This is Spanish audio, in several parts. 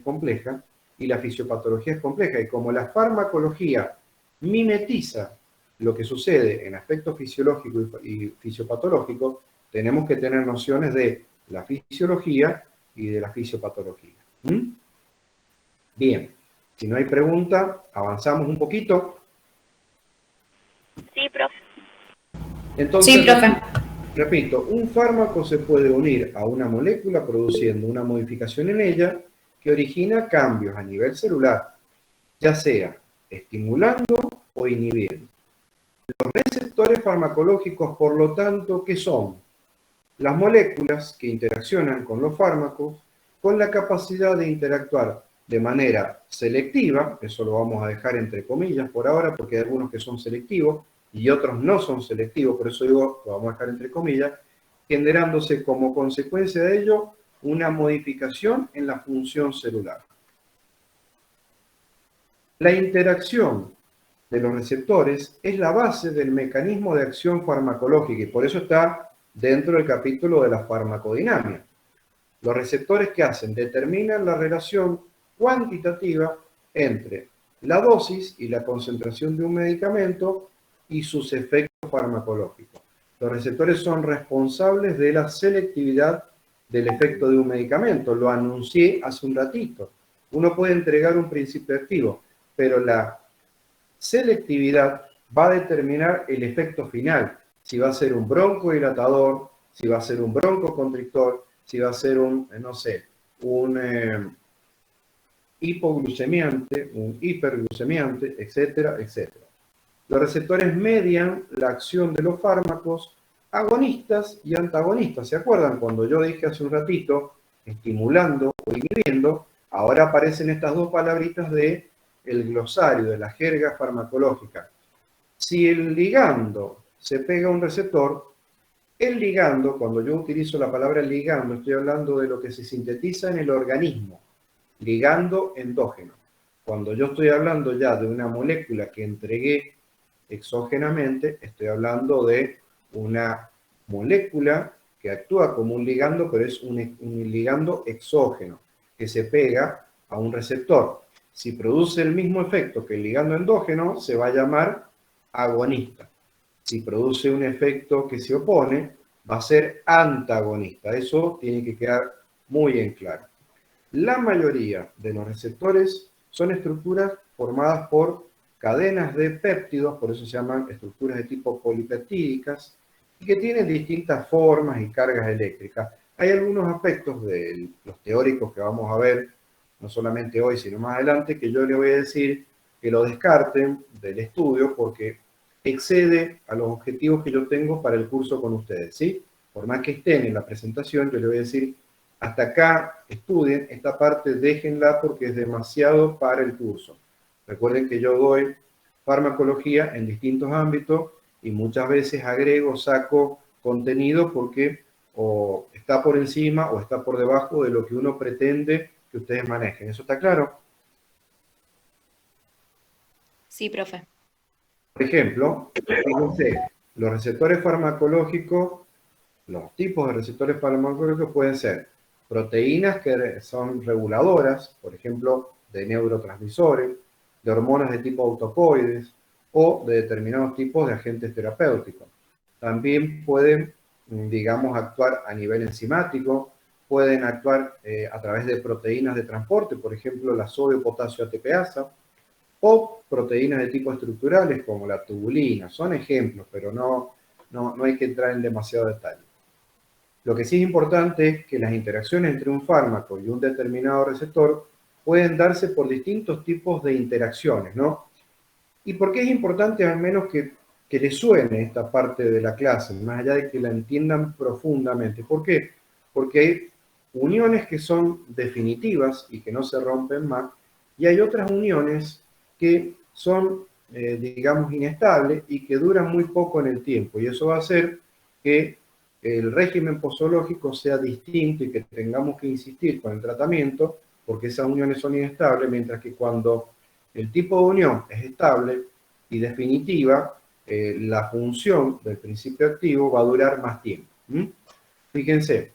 compleja y la fisiopatología es compleja. Y como la farmacología mimetiza lo que sucede en aspectos fisiológicos y fisiopatológicos, tenemos que tener nociones de la fisiología y de la fisiopatología. Bien, si no hay pregunta, avanzamos un poquito. Sí, profe. Entonces, sí, profe. Repito, un fármaco se puede unir a una molécula produciendo una modificación en ella que origina cambios a nivel celular, ya sea estimulando o inhibiendo. Los receptores farmacológicos, por lo tanto, ¿qué son? Las moléculas que interaccionan con los fármacos con la capacidad de interactuar de manera selectiva, eso lo vamos a dejar entre comillas por ahora porque hay algunos que son selectivos y otros no son selectivos, por eso digo, lo vamos a dejar entre comillas, generándose como consecuencia de ello una modificación en la función celular. La interacción de los receptores es la base del mecanismo de acción farmacológica y por eso está dentro del capítulo de la farmacodinámica. Los receptores que hacen determinan la relación cuantitativa entre la dosis y la concentración de un medicamento y sus efectos farmacológicos. Los receptores son responsables de la selectividad del efecto de un medicamento. Lo anuncié hace un ratito. Uno puede entregar un principio activo, pero la selectividad va a determinar el efecto final. Si va a ser un broncodilatador, si va a ser un broncoconstrictor, si va a ser un, no sé, un hipoglucemiante, un hiperglucemiante, etcétera, etcétera. Los receptores median la acción de los fármacos agonistas y antagonistas. ¿Se acuerdan cuando yo dije hace un ratito estimulando o inhibiendo? Ahora aparecen estas dos palabritas de el glosario, de la jerga farmacológica. Si el ligando se pega a un receptor, el ligando, cuando yo utilizo la palabra ligando, estoy hablando de lo que se sintetiza en el organismo, ligando endógeno. Cuando yo estoy hablando ya de una molécula que entregué exógenamente, estoy hablando de una molécula que actúa como un ligando, pero es un ligando exógeno, que se pega a un receptor. Si produce el mismo efecto que el ligando endógeno, se va a llamar agonista. Si produce un efecto que se opone, va a ser antagonista. Eso tiene que quedar muy en claro. La mayoría de los receptores son estructuras formadas por cadenas de péptidos, por eso se llaman estructuras de tipo polipeptídicas, y que tienen distintas formas y cargas eléctricas. Hay algunos aspectos de los teóricos que vamos a ver, no solamente hoy, sino más adelante, que yo les voy a decir que lo descarten del estudio porque excede a los objetivos que yo tengo para el curso con ustedes, ¿sí? Por más que estén en la presentación, yo les voy a decir, hasta acá estudien, esta parte déjenla porque es demasiado para el curso. Recuerden que yo doy farmacología en distintos ámbitos y muchas veces agrego, saco contenido porque o está por encima o está por debajo de lo que uno pretende que ustedes manejen. ¿Eso está claro? Sí, profe. Por ejemplo, fíjense, los receptores farmacológicos, los tipos de receptores farmacológicos pueden ser proteínas que son reguladoras, por ejemplo, de neurotransmisores, de hormonas de tipo autocoides o de determinados tipos de agentes terapéuticos. También pueden, digamos, actuar a nivel enzimático, pueden actuar a través de proteínas de transporte, por ejemplo, la sodio-potasio ATPasa, o proteínas de tipo estructurales como la tubulina. Son ejemplos, pero no hay que entrar en demasiado detalle. Lo que sí es importante es que las interacciones entre un fármaco y un determinado receptor pueden darse por distintos tipos de interacciones, ¿no? ¿Y por qué es importante al menos que les suene esta parte de la clase, más allá de que la entiendan profundamente? ¿Por qué? Porque hay uniones que son definitivas y que no se rompen más, y hay otras uniones que son, digamos, inestables y que duran muy poco en el tiempo, y eso va a hacer que el régimen posológico sea distinto y que tengamos que insistir con el tratamiento porque esas uniones son inestables, mientras que cuando el tipo de unión es estable y definitiva, la función del principio activo va a durar más tiempo. Fíjense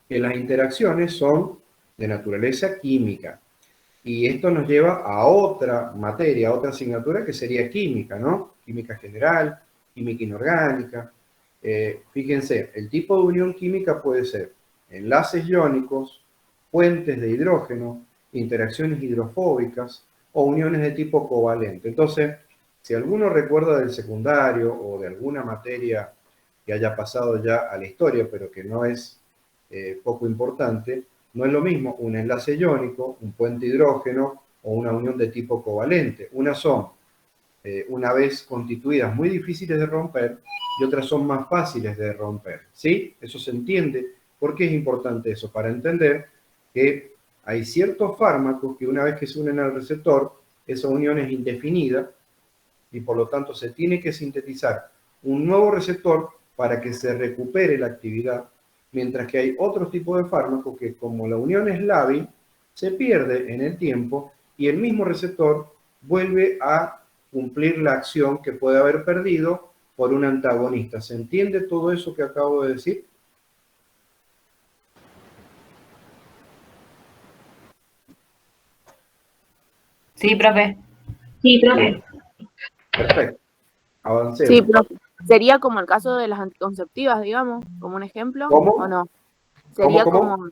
que las interacciones son de naturaleza química. Y esto nos lleva a otra materia, a otra asignatura que sería química, ¿no? Química general, química inorgánica. Fíjense, el tipo de unión química puede ser enlaces iónicos, puentes de hidrógeno, interacciones hidrofóbicas o uniones de tipo covalente. Entonces, si alguno recuerda del secundario o de alguna materia que haya pasado ya a la historia, pero que no es poco importante, no es lo mismo un enlace iónico, un puente hidrógeno o una unión de tipo covalente. Unas son, una vez constituidas, muy difíciles de romper y otras son más fáciles de romper. ¿Sí? Eso se entiende. ¿Por qué es importante eso? Para entender que hay ciertos fármacos que una vez que se unen al receptor, esa unión es indefinida y por lo tanto se tiene que sintetizar un nuevo receptor para que se recupere la actividad, mientras que hay otros tipos de fármacos que, como la unión es lábil, se pierde en el tiempo y el mismo receptor vuelve a cumplir la acción que puede haber perdido por un antagonista. ¿Se entiende todo eso que acabo de decir? Sí, profe. Sí, profe. Perfecto. Sí, Avancemos. pero sería como el caso de las anticonceptivas, digamos, como un ejemplo, ¿Cómo? ¿o no? ¿Cómo?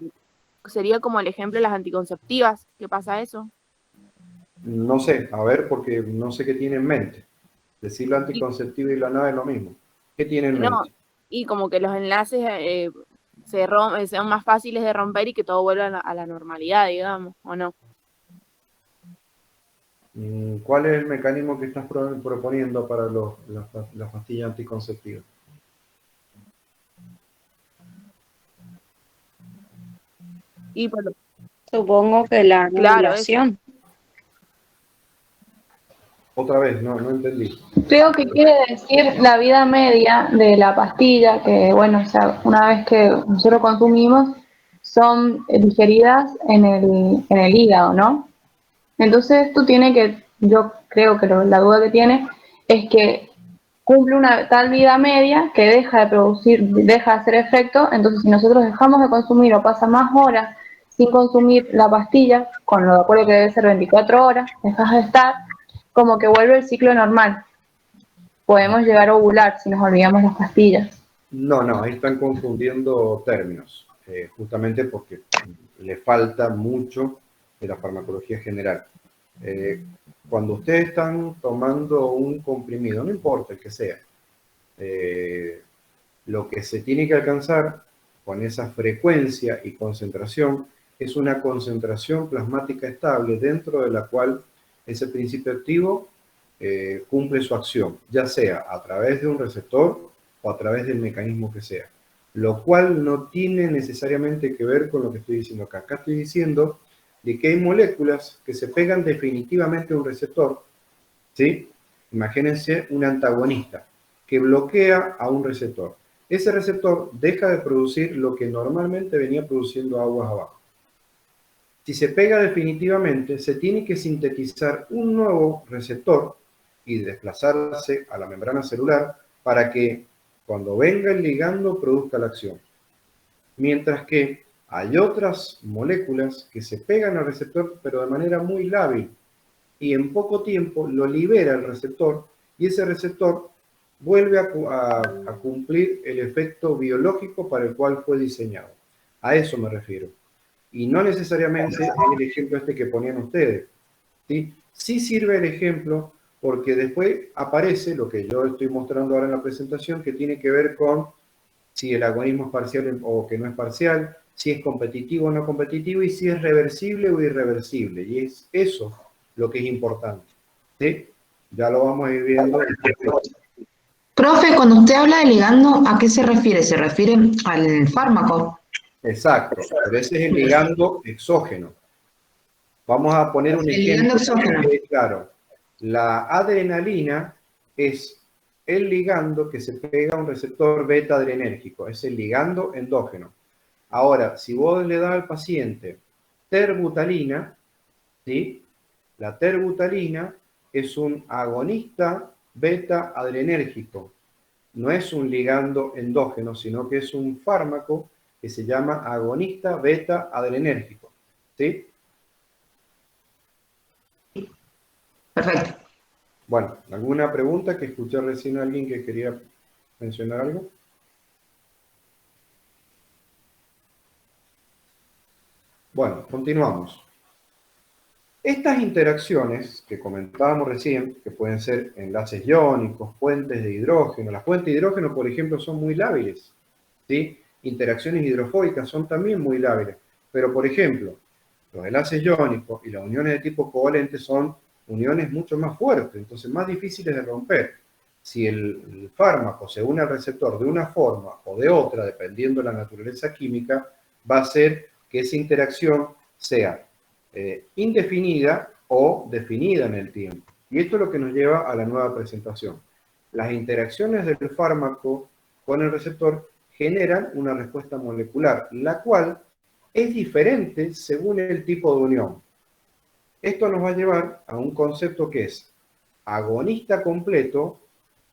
Sería como el ejemplo de las anticonceptivas. ¿Qué pasa eso? No sé, a ver, porque no sé qué tiene en mente. Decir la Y, anticonceptiva y la nada es lo mismo. ¿Qué tiene en no, mente? y como que los enlaces sean más fáciles de romper y que todo vuelva a la normalidad, digamos, ¿o no? ¿Cuál es el mecanismo que estás proponiendo para las pastillas anticonceptivas? Y por lo- Supongo que la claro, eso. anulación. Otra vez, no entendí. Creo que quiere decir la vida media de la pastilla, que bueno, o sea, una vez que nosotros consumimos, son digeridas en el hígado, ¿no? Entonces esto tiene que, yo creo que la duda que tiene es que cumple una tal vida media que deja de producir, deja de hacer efecto, entonces si nosotros dejamos de consumir o pasa más horas sin consumir la pastilla, con lo de acuerdo que debe ser 24 horas, dejas de estar, como que vuelve el ciclo normal. Podemos llegar a ovular si nos olvidamos las pastillas. No, ahí están confundiendo términos, justamente porque le falta mucho de la farmacología general. Cuando ustedes están tomando un comprimido, no importa el que sea, lo que se tiene que alcanzar con esa frecuencia y concentración es una concentración plasmática estable dentro de la cual ese principio activo cumple su acción, ya sea a través de un receptor o a través del mecanismo que sea. Lo cual no tiene necesariamente que ver con lo que estoy diciendo acá. Acá estoy diciendo de que hay moléculas que se pegan definitivamente a un receptor, ¿sí? Imagínense un antagonista que bloquea a un receptor. Ese receptor deja de producir lo que normalmente venía produciendo aguas abajo. Si se pega definitivamente, se tiene que sintetizar un nuevo receptor y desplazarse a la membrana celular para que cuando venga el ligando produzca la acción. Mientras que hay otras moléculas que se pegan al receptor pero de manera muy lábil y en poco tiempo lo libera el receptor y ese receptor vuelve a cumplir el efecto biológico para el cual fue diseñado. A eso me refiero. Y no necesariamente es el ejemplo este que ponían ustedes. ¿Sí? Sí sirve el ejemplo porque después aparece lo que yo estoy mostrando ahora en la presentación, que tiene que ver con si el agonismo es parcial o que no es parcial, si es competitivo o no competitivo y si es reversible o irreversible. Y es eso lo que es importante. ¿Sí? Ya lo vamos a ir viendo. Profe, cuando usted habla de ligando, ¿a qué se refiere? ¿Se refiere al fármaco? Exacto, pero ese es el ligando exógeno. Vamos a poner un El ligando ejemplo. exógeno. Claro, la adrenalina es el ligando que se pega a un receptor beta adrenérgico, es el ligando endógeno. Ahora, si vos le das al paciente terbutalina, ¿sí? La terbutalina es un agonista beta adrenérgico. No es un ligando endógeno, sino que es un fármaco que se llama agonista beta adrenérgico. ¿Sí? Perfecto. Bueno, ¿alguna pregunta? Que escuché recién a alguien que quería mencionar algo. Bueno, continuamos. Estas interacciones que comentábamos recién, que pueden ser enlaces iónicos, puentes de hidrógeno. Las puentes de hidrógeno, por ejemplo, son muy lábiles, ¿sí? Interacciones hidrofóbicas son también muy lábiles. Pero, por ejemplo, los enlaces iónicos y las uniones de tipo covalente son uniones mucho más fuertes, entonces más difíciles de romper. Si el fármaco se une al receptor de una forma o de otra, dependiendo de la naturaleza química, va a hacer que esa interacción sea indefinida o definida en el tiempo. Y esto es lo que nos lleva a la nueva presentación. Las interacciones del fármaco con el receptor generan una respuesta molecular, la cual es diferente según el tipo de unión. Esto nos va a llevar a un concepto que es agonista completo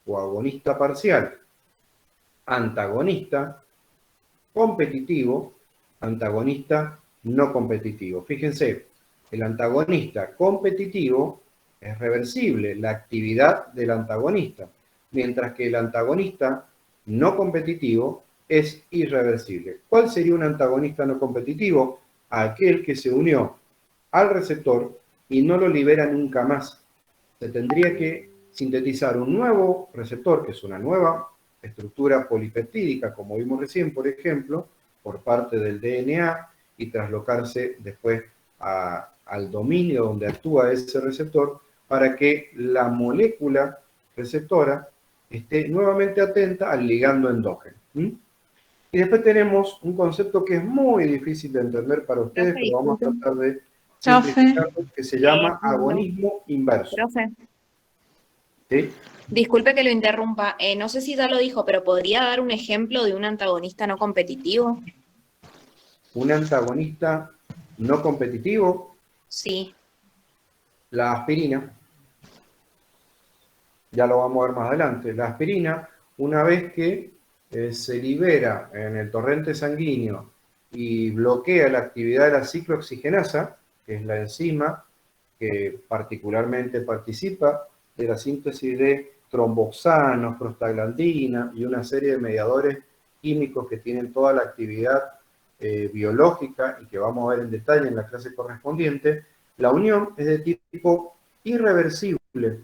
o agonista parcial, antagonista, competitivo, antagonista no competitivo. Fíjense, el antagonista competitivo es reversible, la actividad del antagonista, mientras que el antagonista no competitivo es irreversible. ¿Cuál sería un antagonista no competitivo? Aquel que se unió al receptor y no lo libera nunca más. Se tendría que sintetizar un nuevo receptor, que es una nueva estructura polipeptídica, como vimos recién, por ejemplo, por parte del DNA, y traslocarse después al dominio donde actúa ese receptor, para que la molécula receptora esté nuevamente atenta al ligando endógeno. Y después tenemos un concepto que es muy difícil de entender para ustedes, pero vamos a tratar de simplificarlo, que se llama agonismo inverso. Profe, ¿Sí? disculpe que lo interrumpa. No sé si ya lo dijo, pero ¿podría dar un ejemplo de un antagonista no competitivo? Un antagonista no competitivo, Sí. la aspirina. Ya lo vamos a ver más adelante. La aspirina, una vez que se libera en el torrente sanguíneo y bloquea la actividad de la ciclooxigenasa, que es la enzima que particularmente participa de la síntesis de tromboxanos, prostaglandina y una serie de mediadores químicos que tienen toda la actividad biológica y que vamos a ver en detalle en la clase correspondiente, la unión es de tipo irreversible.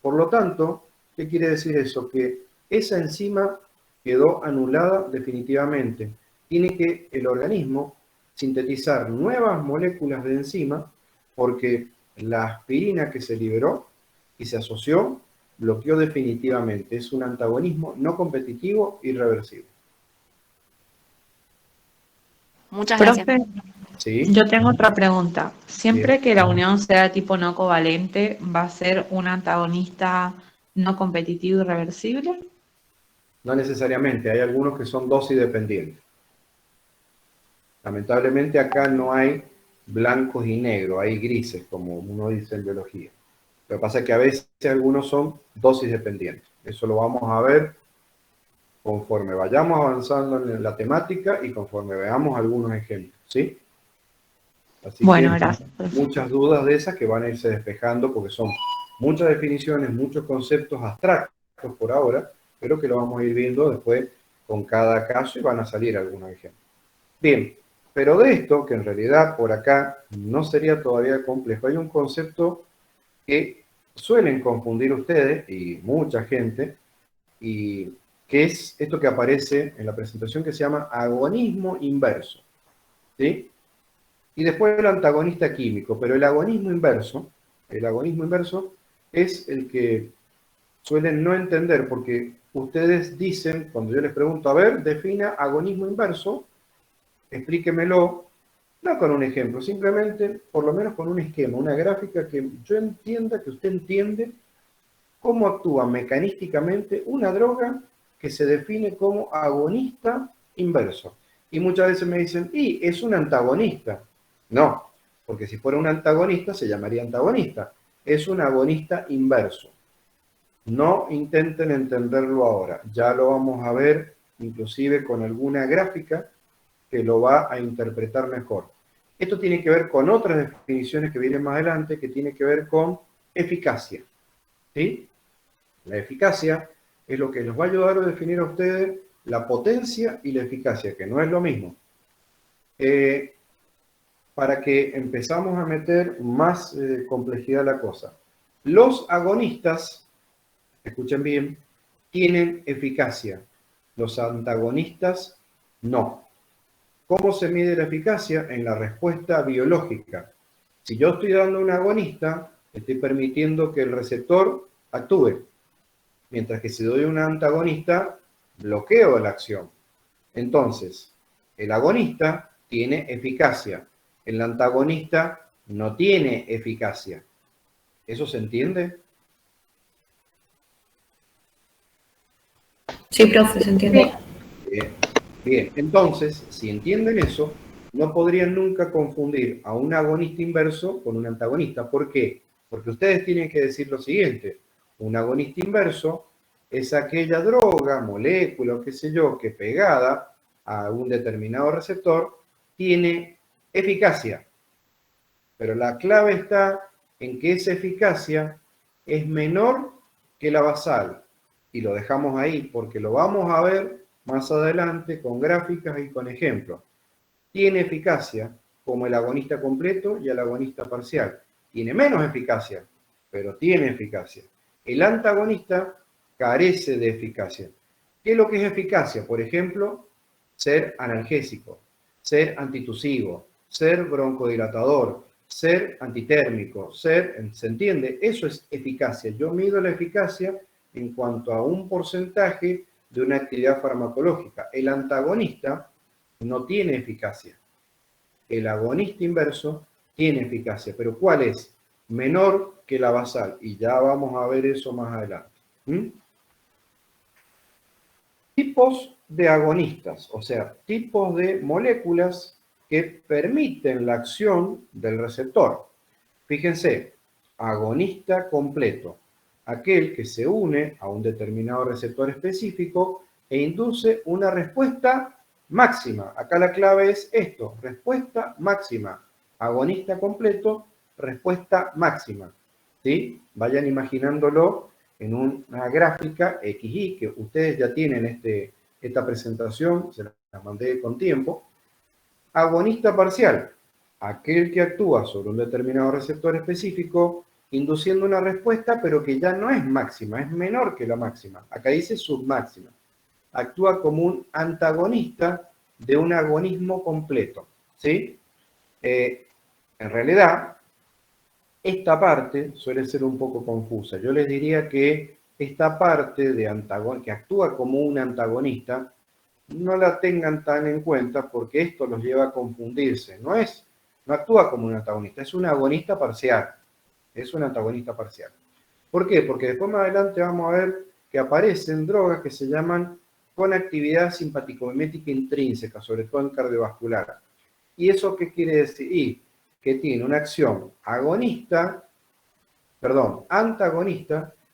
Por lo tanto, ¿qué quiere decir eso? Que esa enzima quedó anulada definitivamente. Tiene que el organismo sintetizar nuevas moléculas de enzima porque la aspirina que se liberó y se asoció bloqueó definitivamente. Es un antagonismo no competitivo irreversible. Muchas gracias. Profe, ¿Sí? yo tengo otra pregunta. ¿Siempre Bien. que la unión sea tipo no covalente, va a ser un antagonista no competitivo irreversible? No necesariamente, hay algunos que son dosis dependientes. Lamentablemente acá no hay blancos y negros, hay grises, como uno dice en biología. Lo que pasa es que a veces algunos son dosis dependientes. Eso lo vamos a ver conforme vayamos avanzando en la temática y conforme veamos algunos ejemplos, ¿sí? Así Bueno, que gracias, profe. muchas dudas de esas que van a irse despejando porque son muchas definiciones, muchos conceptos abstractos por ahora, pero que lo vamos a ir viendo después con cada caso y van a salir algunos ejemplos. Bien, pero de esto, que en realidad por acá no sería todavía complejo, hay un concepto que suelen confundir ustedes y mucha gente, y que es esto que aparece en la presentación que se llama agonismo inverso, ¿sí? Y después el antagonista químico, pero el agonismo inverso es el que suelen no entender porque ustedes dicen, cuando yo les pregunto, a ver, defina agonismo inverso, explíquemelo, no con un ejemplo, simplemente, por lo menos con un esquema, una gráfica que yo entienda, que usted entiende cómo actúa mecanísticamente una droga que se define como agonista inverso. Y muchas veces me dicen, y es un antagonista. No, porque si fuera un antagonista se llamaría antagonista. Es un agonista inverso. No intenten entenderlo ahora. Ya lo vamos a ver, inclusive con alguna gráfica que lo va a interpretar mejor. Esto tiene que ver con otras definiciones que vienen más adelante, que tiene que ver con eficacia. ¿Sí? La eficacia es lo que les va a ayudar a definir a ustedes la potencia y la eficacia, que no es lo mismo. Para que empezamos a meter más complejidad a la cosa. Los agonistas, escuchen bien, tienen eficacia. Los antagonistas no. ¿Cómo se mide la eficacia? En la respuesta biológica. Si yo estoy dando un agonista, estoy permitiendo que el receptor actúe. Mientras que si doy un antagonista, bloqueo la acción. Entonces, el agonista tiene eficacia. El antagonista no tiene eficacia. ¿Eso se entiende? Sí, profe, se entiende. Bien, entonces, si entienden eso, no podrían nunca confundir a un agonista inverso con un antagonista. ¿Por qué? Porque ustedes tienen que decir lo siguiente. Un agonista inverso es aquella droga, molécula o qué sé yo, que pegada a un determinado receptor tiene eficacia. Pero la clave está en que esa eficacia es menor que la basal. Y lo dejamos ahí porque lo vamos a ver más adelante con gráficas y con ejemplos. Tiene eficacia como el agonista completo y el agonista parcial. Tiene menos eficacia, pero tiene eficacia. El antagonista carece de eficacia. ¿Qué es lo que es eficacia? Por ejemplo, ser analgésico, ser antitusivo, ser broncodilatador, ser antitérmico, ¿se entiende? Eso es eficacia. Yo mido la eficacia en cuanto a un porcentaje de una actividad farmacológica. El antagonista no tiene eficacia. El agonista inverso tiene eficacia. ¿Pero cuál es? Menor que la basal. Y ya vamos a ver eso más adelante. Tipos de agonistas, o sea, tipos de moléculas que permiten la acción del receptor. Fíjense, agonista completo, aquel que se une a un determinado receptor específico e induce una respuesta máxima. Acá la clave es esto, respuesta máxima. Agonista completo, respuesta máxima. ¿Sí? Vayan imaginándolo en una gráfica XY, que ustedes ya tienen esta presentación, se la mandé con tiempo. Agonista parcial, aquel que actúa sobre un determinado receptor específico, induciendo una respuesta, pero que ya no es máxima, es menor que la máxima. Acá dice submáxima. Actúa como un antagonista de un agonismo completo. ¿Sí? En realidad, esta parte suele ser un poco confusa. Yo les diría que esta parte de que actúa como un antagonista, no la tengan tan en cuenta porque esto los lleva a confundirse. No actúa como un antagonista, es un agonista parcial. Es un antagonista parcial. ¿Por qué? Porque después más adelante vamos a ver que aparecen drogas que se llaman con actividad simpaticomimética intrínseca, sobre todo en cardiovascular. ¿Y eso qué quiere decir? Y que tiene una acción antagonista,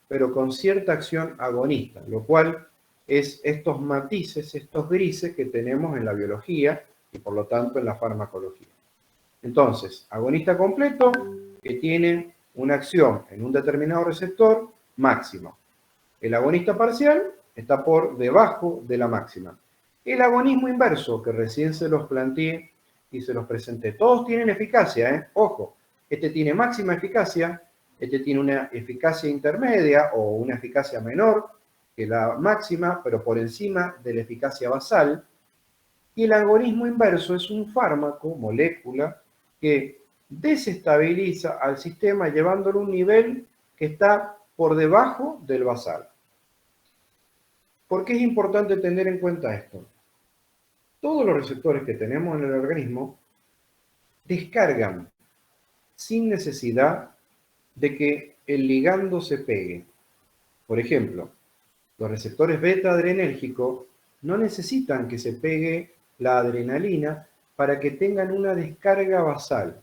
pero con cierta acción agonista, lo cual es estos matices, estos grises que tenemos en la biología y por lo tanto en la farmacología. Entonces, agonista completo que tiene una acción en un determinado receptor máxima. El agonista parcial está por debajo de la máxima. El agonismo inverso, que recién se los planteé y se los presenté, todos tienen eficacia, ojo, este tiene máxima eficacia, este tiene una eficacia intermedia o una eficacia menor que la máxima, pero por encima de la eficacia basal. Y el agonismo inverso es un fármaco, molécula, que desestabiliza al sistema llevándolo a un nivel que está por debajo del basal. ¿Por qué es importante tener en cuenta esto? Todos los receptores que tenemos en el organismo descargan sin necesidad de que el ligando se pegue. Por ejemplo, los receptores beta adrenérgicos no necesitan que se pegue la adrenalina para que tengan una descarga basal.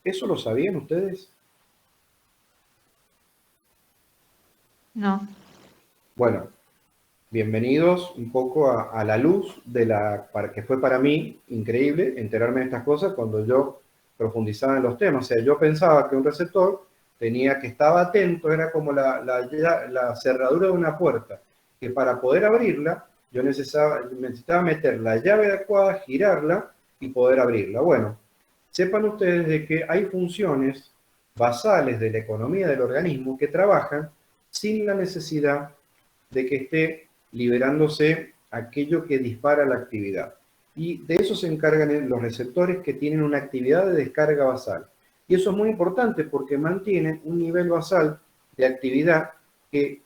¿Eso lo sabían ustedes? No. Bueno, bienvenidos un poco a la luz que fue para mí increíble enterarme de estas cosas cuando yo profundizaba en los temas. O sea, yo pensaba que un receptor estaba atento, era como la cerradura de una puerta, que para poder abrirla, yo necesitaba meter la llave adecuada, girarla y poder abrirla. Bueno, sepan ustedes de que hay funciones basales de la economía del organismo que trabajan sin la necesidad de que esté liberándose aquello que dispara la actividad. Y de eso se encargan los receptores que tienen una actividad de descarga basal. Y eso es muy importante porque mantienen un nivel basal de actividad que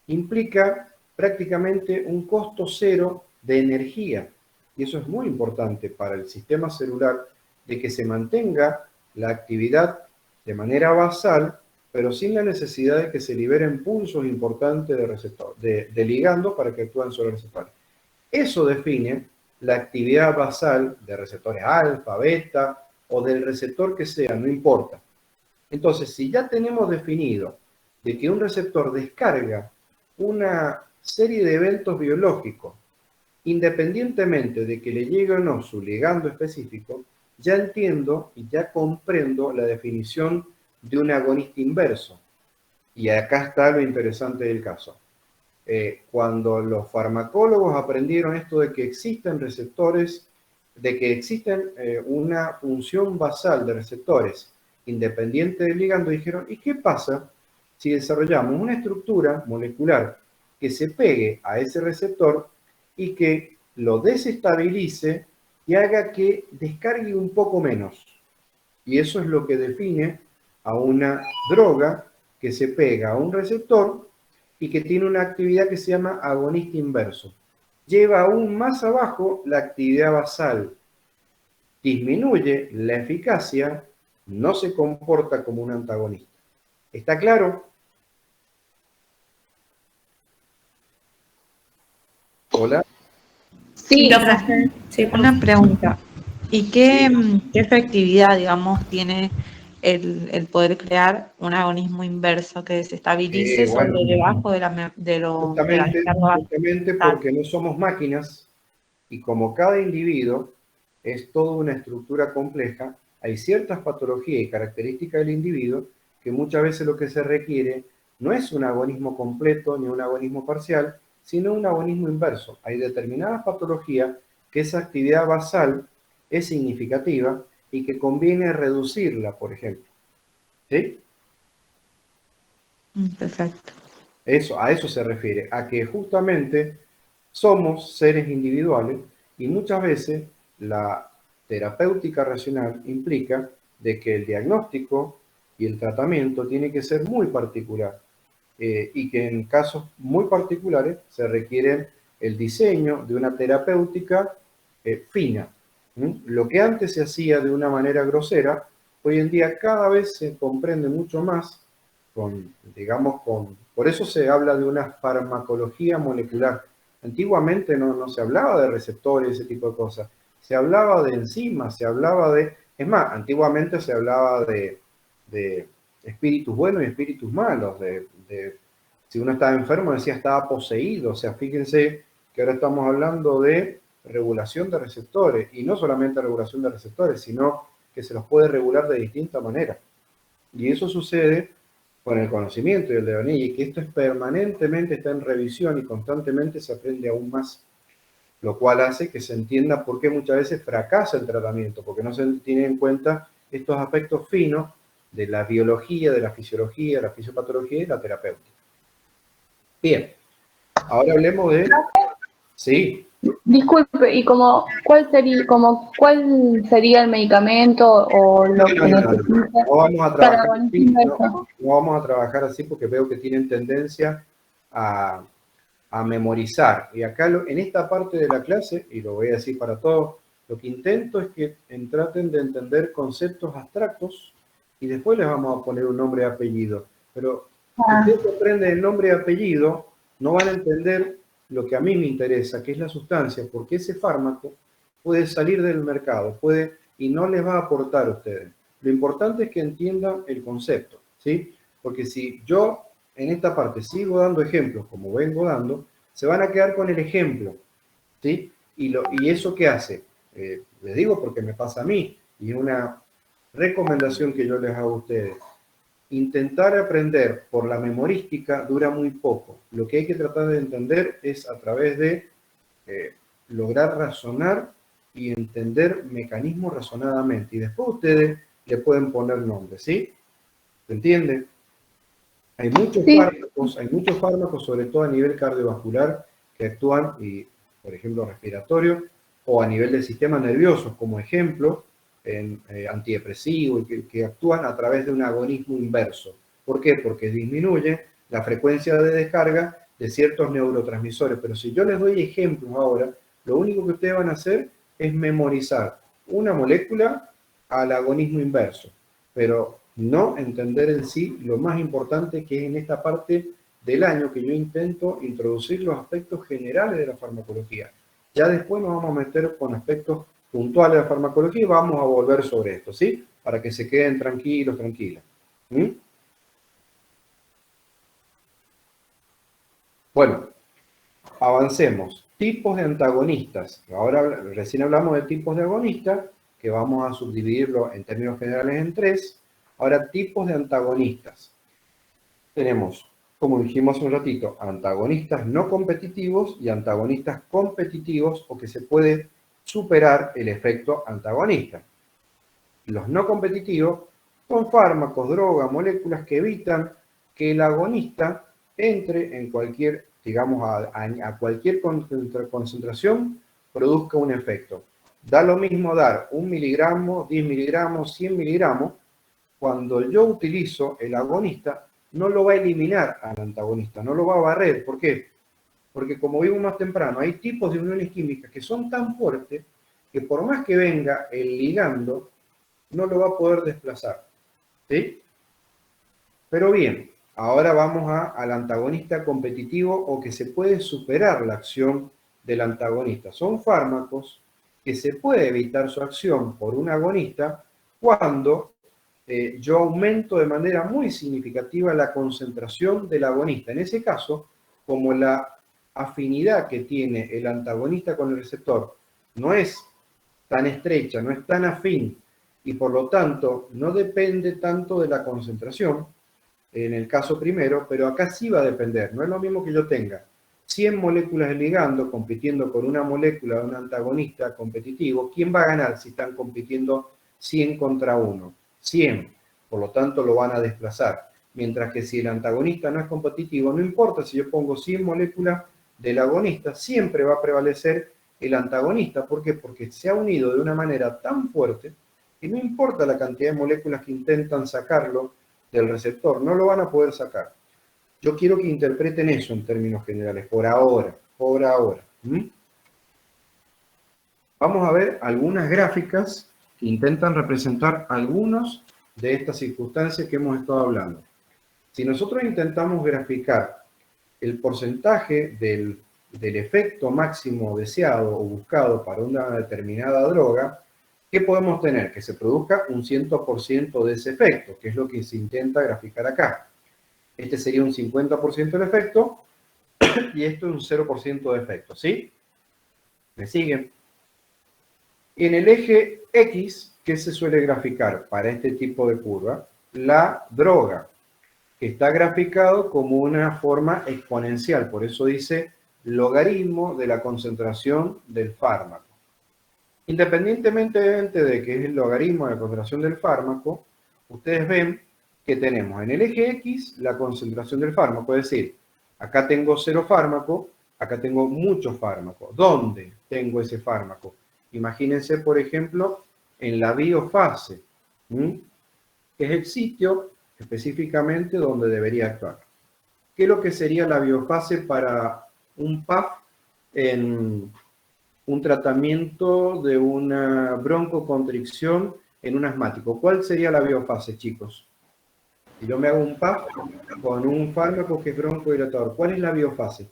implica prácticamente un costo cero de energía. Y eso es muy importante para el sistema celular, de que se mantenga la actividad de manera basal, pero sin la necesidad de que se liberen pulsos importantes de receptor, de ligando para que actúen sobre el receptor. Eso define la actividad basal de receptores alfa, beta o del receptor que sea, no importa. Entonces, si ya tenemos definido de que un receptor descarga una serie de eventos biológicos, independientemente de que le llegue o no su ligando específico, ya entiendo y ya comprendo la definición de un agonista inverso. Y acá está lo interesante del caso. Cuando los farmacólogos aprendieron esto de que existen receptores, de que existen una función basal de receptores independiente del ligando, dijeron, ¿y qué pasa si desarrollamos una estructura molecular que se pegue a ese receptor y que lo desestabilice y haga que descargue un poco menos? Y eso es lo que define a una droga que se pega a un receptor y que tiene una actividad que se llama agonista inverso. Lleva aún más abajo la actividad basal, disminuye la eficacia, no se comporta como un antagonista. ¿Está claro? Hola. Sí, profe. Sí, profe. Una pregunta. ¿Y qué efectividad, digamos, tiene el poder crear un agonismo inverso que desestabilice Bueno, sobre debajo de la justamente descarga? porque no somos máquinas y como cada individuo es toda una estructura compleja, hay ciertas patologías y características del individuo que muchas veces lo que se requiere no es un agonismo completo ni un agonismo parcial, sino un agonismo inverso. Hay determinadas patologías que esa actividad basal es significativa y que conviene reducirla, por ejemplo. ¿Sí? Perfecto. A eso se refiere, a que justamente somos seres individuales y muchas veces la terapéutica racional implica de que el diagnóstico y el tratamiento tiene que ser muy particular y que en casos muy particulares se requiere el diseño de una terapéutica fina. Lo que antes se hacía de una manera grosera, hoy en día cada vez se comprende mucho más por eso se habla de una farmacología molecular. Antiguamente no se hablaba de receptores, ese tipo de cosas. Se hablaba de enzimas, es más, antiguamente se hablaba de espíritus buenos y espíritus malos. Si uno estaba enfermo, decía estaba poseído. O sea, fíjense que ahora estamos hablando de regulación de receptores. Y no solamente regulación de receptores, sino que se los puede regular de distinta manera. Y eso sucede con el conocimiento y el devenir, y que esto es permanentemente, está en revisión y constantemente se aprende aún más, lo cual hace que se entienda por qué muchas veces fracasa el tratamiento, porque no se tiene en cuenta estos aspectos finos de la biología, de la fisiología, de la fisiopatología y la terapéutica. Bien, ahora hablemos de... Sí. Disculpe, ¿y cuál sería el medicamento o lo que necesita para agonismo inverso? No vamos a trabajar así porque veo que tienen tendencia a memorizar. Y acá en esta parte de la clase, y lo voy a decir para todos, lo que intento es que traten de entender conceptos abstractos y después les vamos a poner un nombre y apellido. Pero si ustedes aprenden el nombre y apellido, no van a entender lo que a mí me interesa, que es la sustancia, porque ese fármaco puede salir del mercado, y no les va a aportar a ustedes. Lo importante es que entiendan el concepto, ¿sí? Porque si yo en esta parte sigo dando ejemplos como vengo dando, se van a quedar con el ejemplo, ¿sí? ¿Y eso qué hace? Les digo porque me pasa a mí, y es una recomendación que yo les hago a ustedes. intentar aprender por la memorística dura muy poco. Lo que hay que tratar de entender es a través de lograr razonar y entender mecanismos razonadamente. Y después ustedes le pueden poner nombres, ¿sí? ¿Se entiende? Hay muchos fármacos, sobre todo a nivel cardiovascular, que actúan, y, por ejemplo, respiratorio, o a nivel del sistema nervioso, como ejemplo, en antidepresivos, que actúan a través de un agonismo inverso. ¿Por qué? Porque disminuye la frecuencia de descarga de ciertos neurotransmisores. Pero si yo les doy ejemplos ahora, lo único que ustedes van a hacer es memorizar una molécula al agonismo inverso, pero no entender en sí lo más importante, que es en esta parte del año que yo intento introducir los aspectos generales de la farmacología. Ya después nos vamos a meter con aspectos puntuales de la farmacología y vamos a volver sobre esto, ¿sí? Para que se queden tranquilos, tranquilas. Bueno, avancemos. Tipos de antagonistas. Ahora recién hablamos de tipos de agonistas, que vamos a subdividirlo en términos generales en 3. Ahora, tipos de antagonistas. Tenemos, como dijimos hace un ratito, antagonistas no competitivos y antagonistas competitivos, o que se puede superar el efecto antagonista. Los no competitivos son fármacos, drogas, moléculas que evitan que el agonista entre en cualquier, digamos, a cualquier concentración, produzca un efecto. Da lo mismo dar 1 miligramo, 10 miligramos, 100 miligramos. Cuando yo utilizo el agonista, no lo va a eliminar al antagonista, no lo va a barrer. ¿Por qué? Porque, como vimos más temprano, hay tipos de uniones químicas que son tan fuertes que por más que venga el ligando, no lo va a poder desplazar. ¿Sí? Pero bien, ahora vamos al antagonista competitivo, o que se puede superar la acción del antagonista. Son fármacos que se puede evitar su acción por un agonista cuando yo aumento de manera muy significativa la concentración del agonista. En ese caso, como la afinidad que tiene el antagonista con el receptor no es tan estrecha, no es tan afín, y por lo tanto no depende tanto de la concentración, en el caso primero, pero acá sí va a depender. No es lo mismo que yo tenga 100 moléculas de ligando compitiendo con una molécula de un antagonista competitivo. ¿Quién va a ganar si están compitiendo 100 contra 1? 100. Por lo tanto, lo van a desplazar. Mientras que si el antagonista no es competitivo, no importa si yo pongo 100 moléculas del agonista, siempre va a prevalecer el antagonista. ¿Por qué? Porque se ha unido de una manera tan fuerte que no importa la cantidad de moléculas que intentan sacarlo del receptor, no lo van a poder sacar. Yo quiero que interpreten eso en términos generales, por ahora, por ahora. Vamos a ver algunas gráficas que intentan representar algunas de estas circunstancias que hemos estado hablando. Si nosotros intentamos graficar el porcentaje del efecto máximo deseado o buscado para una determinada droga, ¿qué podemos tener? Que se produzca un 100% de ese efecto, que es lo que se intenta graficar acá. Este sería un 50% del efecto y esto es un 0% de efecto, ¿sí? ¿Me siguen? En el eje X, ¿qué se suele graficar para este tipo de curva? La droga, que está graficado como una forma exponencial, por eso dice logaritmo de la concentración del fármaco. Independientemente de que es el logaritmo de la concentración del fármaco, ustedes ven que tenemos en el eje X la concentración del fármaco, es decir, acá tengo 0 fármaco, acá tengo muchos fármacos. ¿Dónde tengo ese fármaco? Imagínense, por ejemplo, en la biofase, que es el sitio específicamente donde debería actuar. ¿Qué es lo que sería la biofase para un PAF en un tratamiento de una broncoconstricción en un asmático? ¿Cuál sería la biofase, chicos? Si yo me hago un PAF con un fármaco que es broncodilatador, ¿cuál es la biofase?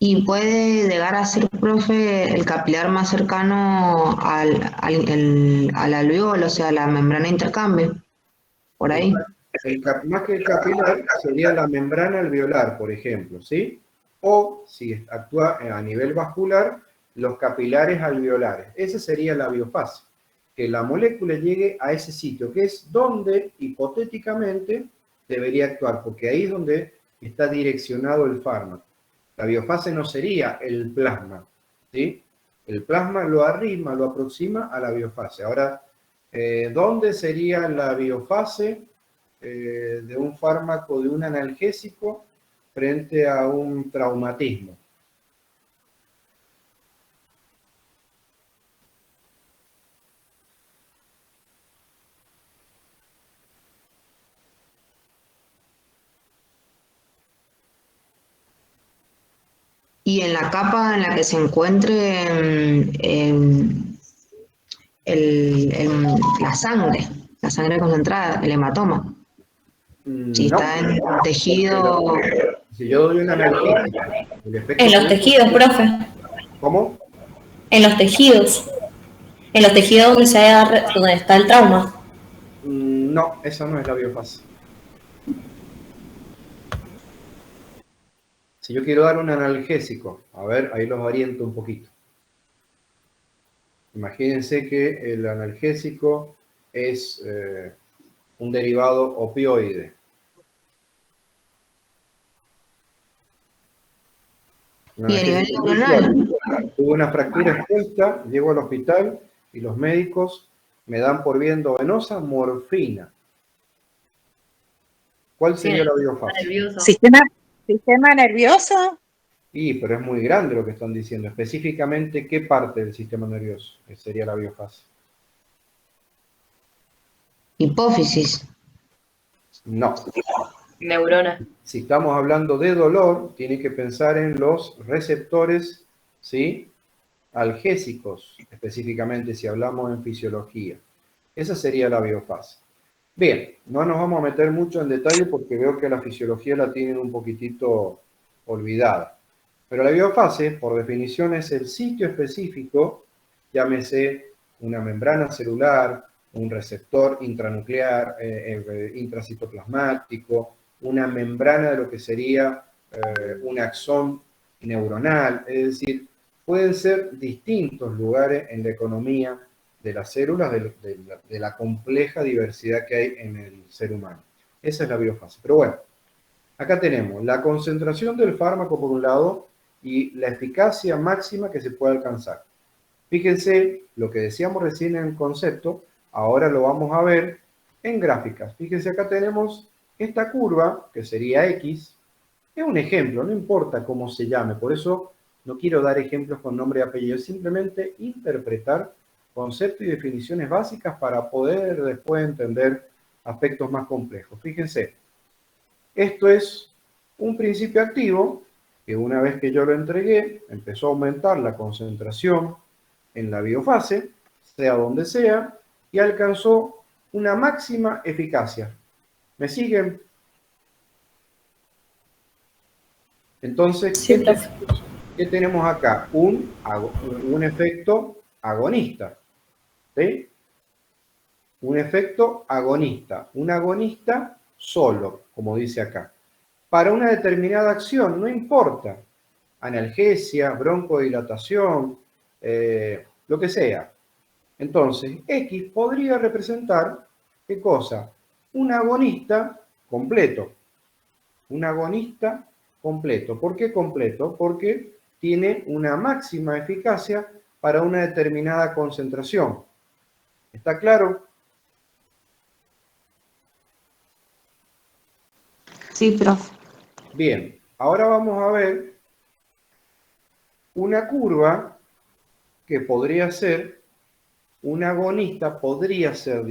Y puede llegar a ser, profe, el capilar más cercano al alveolo, o sea, la membrana de intercambio, por ahí. Más que el capilar, sería la membrana alveolar, por ejemplo, ¿sí? O, si actúa a nivel vascular, los capilares alveolares. Esa sería la biofase. que la molécula llegue a ese sitio, que es donde hipotéticamente debería actuar, porque ahí es donde está direccionado el fármaco. La biofase no sería el plasma, ¿sí? El plasma lo arrima, lo aproxima a la biofase. Ahora, ¿dónde sería la biofase de un fármaco, de un analgésico, frente a un traumatismo? Y en la capa en la que se encuentre la sangre concentrada, el hematoma. Si No. está en tejido, Si yo doy un analgésico, el efecto En los tejidos, profe. ¿Cómo? En los tejidos. En los tejidos donde está el trauma. No, esa no es la biofase. Si yo quiero dar un analgésico, a ver, ahí los oriento un poquito. Imagínense que el analgésico es un derivado opioide. Un y a nivel analgésico neuronal, visual. Tuve una fractura expuesta, llego al hospital y los médicos me dan por vía endovenosa morfina. ¿Cuál sería la biofase? Sistema nervioso. Sí, pero es muy grande lo que están diciendo. Específicamente, ¿qué parte del sistema nervioso sería la biofase? hipófisis. No. Neurona. Si estamos hablando de dolor, tiene que pensar en los receptores, ¿sí?, algésicos, específicamente si hablamos en fisiología. Esa sería la biofase. Bien, no nos vamos a meter mucho en detalle porque veo que la fisiología la tienen un poquitito olvidada. Pero la biofase, por definición, es el sitio específico, llámese una membrana celular, un receptor intranuclear, intracitoplasmático, una membrana de lo que sería un axón neuronal, es decir, pueden ser distintos lugares en la economía de las células, de la compleja diversidad que hay en el ser humano. Esa es la biofase. Pero bueno, acá tenemos la concentración del fármaco por un lado y la eficacia máxima que se puede alcanzar. Fíjense lo que decíamos recién en el concepto, ahora lo vamos a ver en gráficas. Fíjense, acá tenemos esta curva, que sería X, es un ejemplo, no importa cómo se llame, por eso no quiero dar ejemplos con nombre y apellido, simplemente interpretar conceptos y definiciones básicas para poder después entender aspectos más complejos. Fíjense, esto es un principio activo que una vez que yo lo entregué, empezó a aumentar la concentración en la biofase, sea donde sea, y alcanzó una máxima eficacia. ¿Me siguen? Entonces, Sí, ¿qué tenemos acá? Un efecto agonista. ¿Sí? Un efecto agonista. Un agonista solo, como dice acá. Para una determinada acción, no importa. Analgesia, broncodilatación, lo que sea. Entonces, X podría representar, ¿qué cosa? Un agonista completo. Un agonista completo. ¿Por qué completo? Porque tiene una máxima eficacia para una determinada concentración. ¿Está claro? Sí, profe. Bien, ahora vamos a ver una curva que podría ser un agonista, podría ser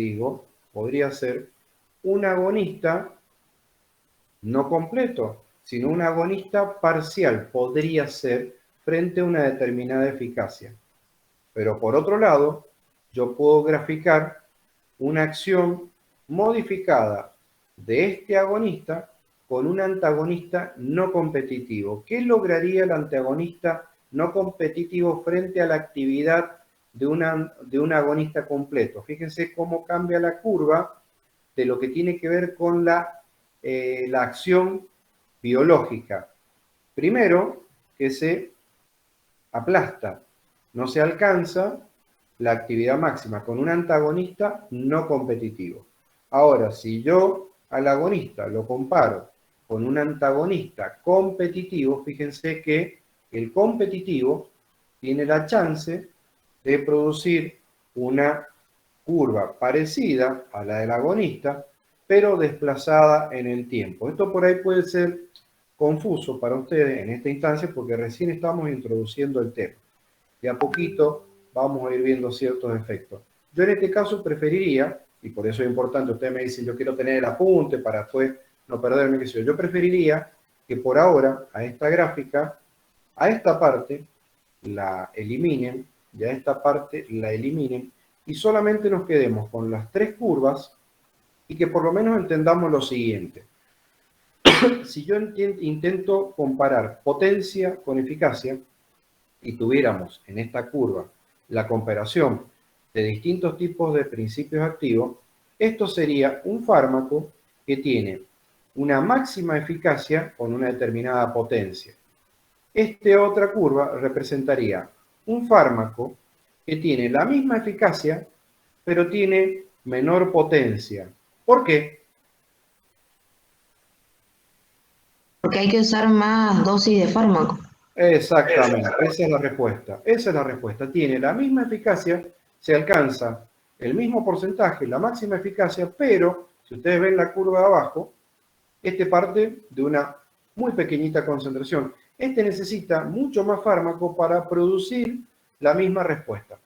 un agonista no completo, sino un agonista parcial, podría ser frente a una determinada eficacia. Pero por otro lado, yo puedo graficar una acción modificada de este agonista con un antagonista no competitivo. ¿Qué lograría el antagonista no competitivo frente a la actividad de un agonista completo? Fíjense cómo cambia la curva de lo que tiene que ver con la acción biológica. Primero, que se aplasta, no se alcanza la actividad máxima con un antagonista no competitivo. Ahora, si yo al agonista lo comparo con un antagonista competitivo, fíjense que el competitivo tiene la chance de producir una curva parecida a la del agonista, pero desplazada en el tiempo. Esto por ahí puede ser confuso para ustedes en esta instancia porque recién estamos introduciendo el tema. De a poquito vamos a ir viendo ciertos efectos. Yo en este caso preferiría, y por eso es importante, usted me dice, yo quiero tener el apunte para después no perderme, qué sé yo preferiría que por ahora a esta gráfica, a esta parte, la eliminen, y a esta parte la eliminen, y solamente nos quedemos con las tres curvas y que por lo menos entendamos lo siguiente. Si yo intento comparar potencia con eficacia y tuviéramos en esta curva la comparación de distintos tipos de principios activos, esto sería un fármaco que tiene una máxima eficacia con una determinada potencia. Esta otra curva representaría un fármaco que tiene la misma eficacia, pero tiene menor potencia. ¿Por qué? Porque hay que usar más dosis de fármaco. Exactamente, esa es la respuesta. Esa es la respuesta. Tiene la misma eficacia, se alcanza el mismo porcentaje, la máxima eficacia, pero si ustedes ven la curva de abajo, este parte de una muy pequeñita concentración. Este necesita mucho más fármaco para producir la misma respuesta.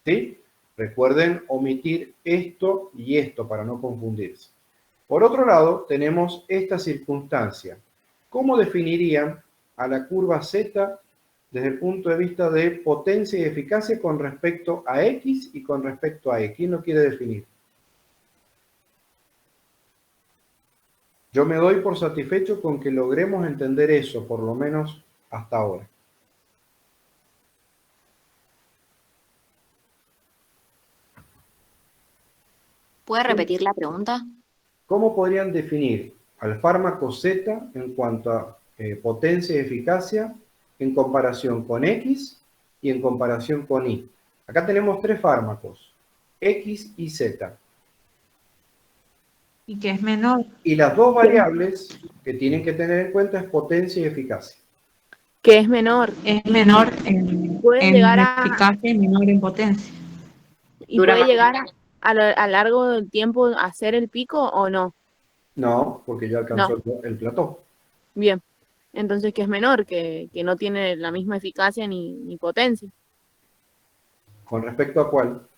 ¿Sí? Recuerden omitir esto y esto para no confundirse. Por otro lado, tenemos esta circunstancia. ¿Cómo definirían a la curva Z desde el punto de vista de potencia y eficacia con respecto a X y con respecto a Y? ¿Quién lo quiere definir? Yo me doy por satisfecho con que logremos entender eso, por lo menos hasta ahora. ¿Puede repetir la pregunta? ¿Cómo podrían definir al fármaco Z en cuanto a potencia y eficacia en comparación con X y en comparación con Y? Acá tenemos tres fármacos, X y Z. Y que es menor. Y las dos variables que tienen que tener en cuenta es potencia y eficacia. Que es menor. Es menor en Puede llegar eficacia y menor en potencia. y Dura puede más. llegar a largo del tiempo a hacer el pico o no. No, porque ya alcanzó el plató. Bien. Entonces, que es menor, que no tiene la misma eficacia ni potencia ¿Con respecto a cuál?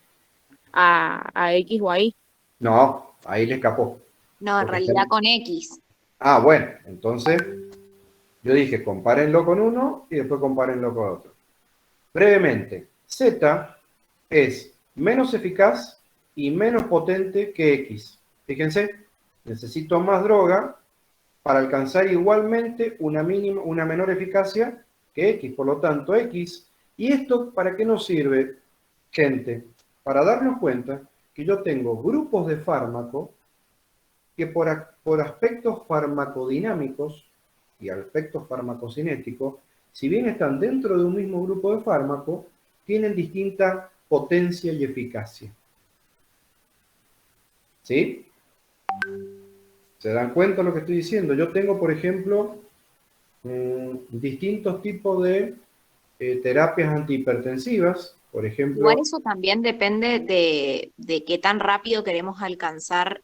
a X o a Y. No, ahí le escapó. No, en Porque realidad está- con X. Ah, bueno, entonces yo dije compárenlo con uno y después compárenlo con otro. Brevemente, Z es menos eficaz y menos potente que X. Fíjense, necesito más droga para alcanzar igualmente una menor eficacia que X. Por lo tanto, X. ¿Y esto para qué nos sirve, gente? Para darnos cuenta que yo tengo grupos de fármaco que por aspectos farmacodinámicos y aspectos farmacocinéticos, si bien están dentro de un mismo grupo de fármacos, tienen distinta potencia y eficacia. ¿Sí? ¿Se dan cuenta de lo que estoy diciendo? Yo tengo, por ejemplo, distintos tipos de terapias antihipertensivas, por ejemplo. Igual eso también depende de qué tan rápido queremos alcanzar,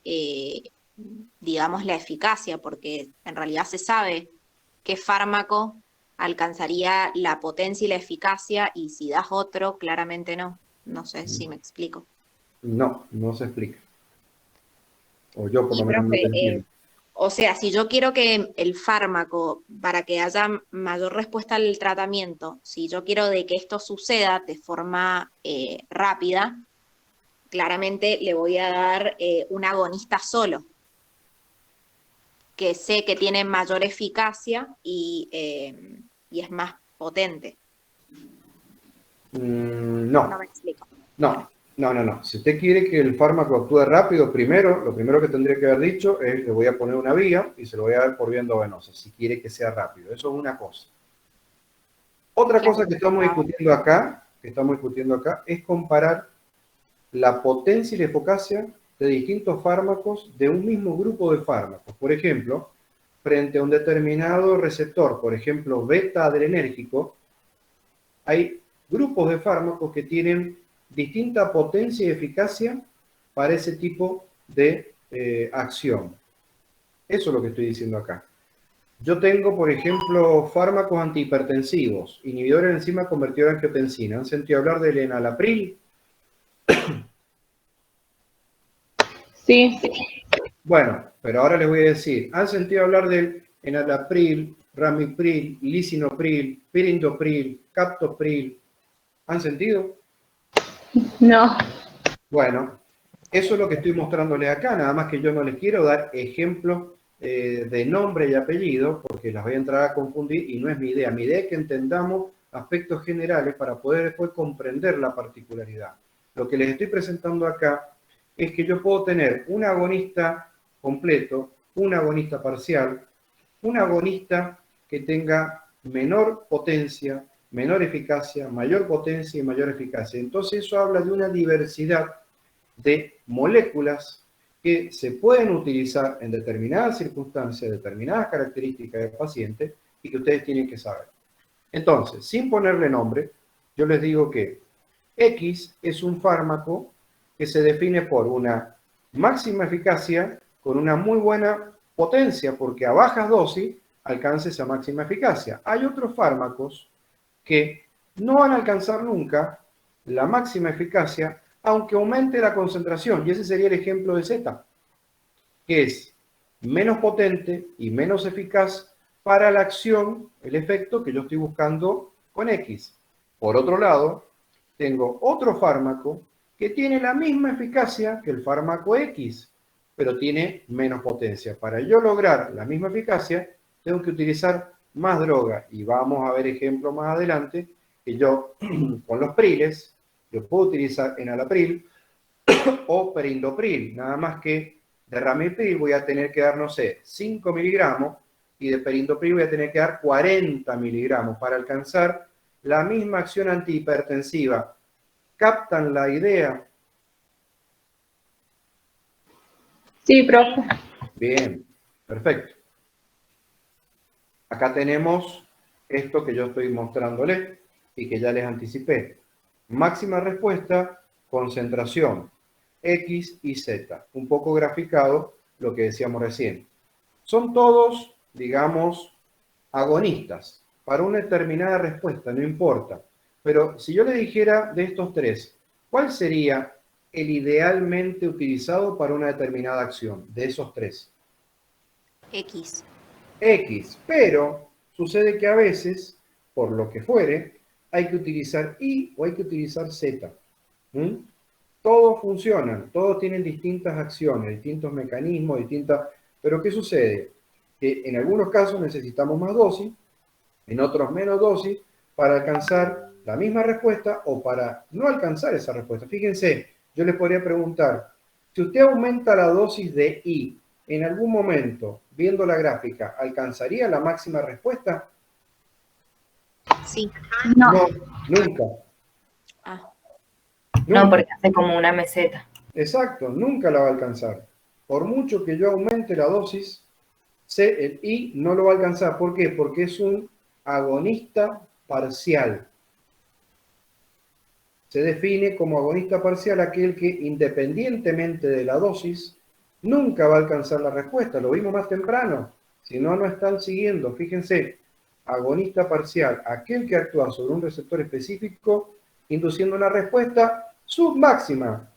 digamos, la eficacia, porque en realidad se sabe qué fármaco alcanzaría la potencia y la eficacia, y si das otro, claramente no. No sé si me explico. No, no se explica. O yo por Y, lo menos no profe, lo entiendo. o sea, si yo quiero que el fármaco, para que haya mayor respuesta al tratamiento, si yo quiero de que esto suceda de forma rápida, claramente le voy a dar un agonista solo, que sé que tiene mayor eficacia y es más potente. No. No me explico. No. Si usted quiere que el fármaco actúe rápido, lo primero que tendría que haber dicho es, le voy a poner una vía y se lo voy a dar por vía endovenosa, si quiere que sea rápido. Eso es una cosa. Otra cosa que estamos discutiendo acá, es comparar la potencia y la eficacia de distintos fármacos de un mismo grupo de fármacos. Por ejemplo, frente a un determinado receptor, por ejemplo, beta-adrenérgico, hay grupos de fármacos que tienen distinta potencia y eficacia para ese tipo de acción. Eso es lo que estoy diciendo acá. Yo tengo, por ejemplo, fármacos antihipertensivos, inhibidores de enzima convertidora en angiotensina. ¿Han sentido hablar del enalapril? Sí, Bueno, pero ahora les voy a decir, ¿han sentido hablar del enalapril, ramipril, lisinopril, perindopril, captopril? ¿Han sentido? no. Bueno, eso es lo que estoy mostrándoles acá, nada más que yo no les quiero dar ejemplos de nombre y apellido, porque las voy a entrar a confundir y no es mi idea. Mi idea es que entendamos aspectos generales para poder después comprender la particularidad. Lo que les estoy presentando acá es que yo puedo tener un agonista completo, un agonista parcial, un agonista que tenga menor potencia, menor eficacia, mayor potencia y mayor eficacia. Entonces eso habla de una diversidad de moléculas que se pueden utilizar en determinadas circunstancias, determinadas características del paciente y que ustedes tienen que saber. Entonces, sin ponerle nombre, yo les digo que X es un fármaco que se define por una máxima eficacia con una muy buena potencia, porque a bajas dosis alcanza esa máxima eficacia. Hay otros fármacos que no van a alcanzar nunca la máxima eficacia, aunque aumente la concentración, y ese sería el ejemplo de Z, que es menos potente y menos eficaz para la acción, el efecto que yo estoy buscando con X. Por otro lado, tengo otro fármaco que tiene la misma eficacia que el fármaco X, pero tiene menos potencia. Para yo lograr la misma eficacia, tengo que utilizar más droga, y vamos a ver ejemplos más adelante, que yo con los priles, yo puedo utilizar enalapril o perindopril, nada más que de ramipril voy a tener que dar, no sé, 5 miligramos, y de perindopril voy a tener que dar 40 miligramos para alcanzar la misma acción antihipertensiva. ¿Captan la idea? Sí, profe. Bien, perfecto. Acá tenemos esto que yo estoy mostrándoles y que ya les anticipé. Máxima respuesta, concentración, X y Z. Un poco graficado lo que decíamos recién. Son todos, digamos, agonistas para una determinada respuesta, no importa. Pero si yo le dijera de estos tres, ¿cuál sería el idealmente utilizado para una determinada acción de esos tres? X. X, pero sucede que a veces, por lo que fuere, hay que utilizar Y o hay que utilizar Z. Todos funcionan, todos tienen distintas acciones, distintos mecanismos, distintas... Pero ¿qué sucede? Que en algunos casos necesitamos más dosis, en otros menos dosis, para alcanzar la misma respuesta o para no alcanzar esa respuesta. Fíjense, yo les podría preguntar, si usted aumenta la dosis de Y, en algún momento, viendo la gráfica, ¿alcanzaría la máxima respuesta? Sí. No. No, nunca. Ah, No, porque hace como una meseta. Exacto, nunca la va a alcanzar. Por mucho que yo aumente la dosis, el I no lo va a alcanzar. ¿Por qué? Porque es un agonista parcial. Se define como agonista parcial aquel que, independientemente de la dosis, nunca va a alcanzar la respuesta. Lo vimos más temprano. Si no, no están siguiendo. Fíjense, agonista parcial, aquel que actúa sobre un receptor específico, induciendo una respuesta submáxima,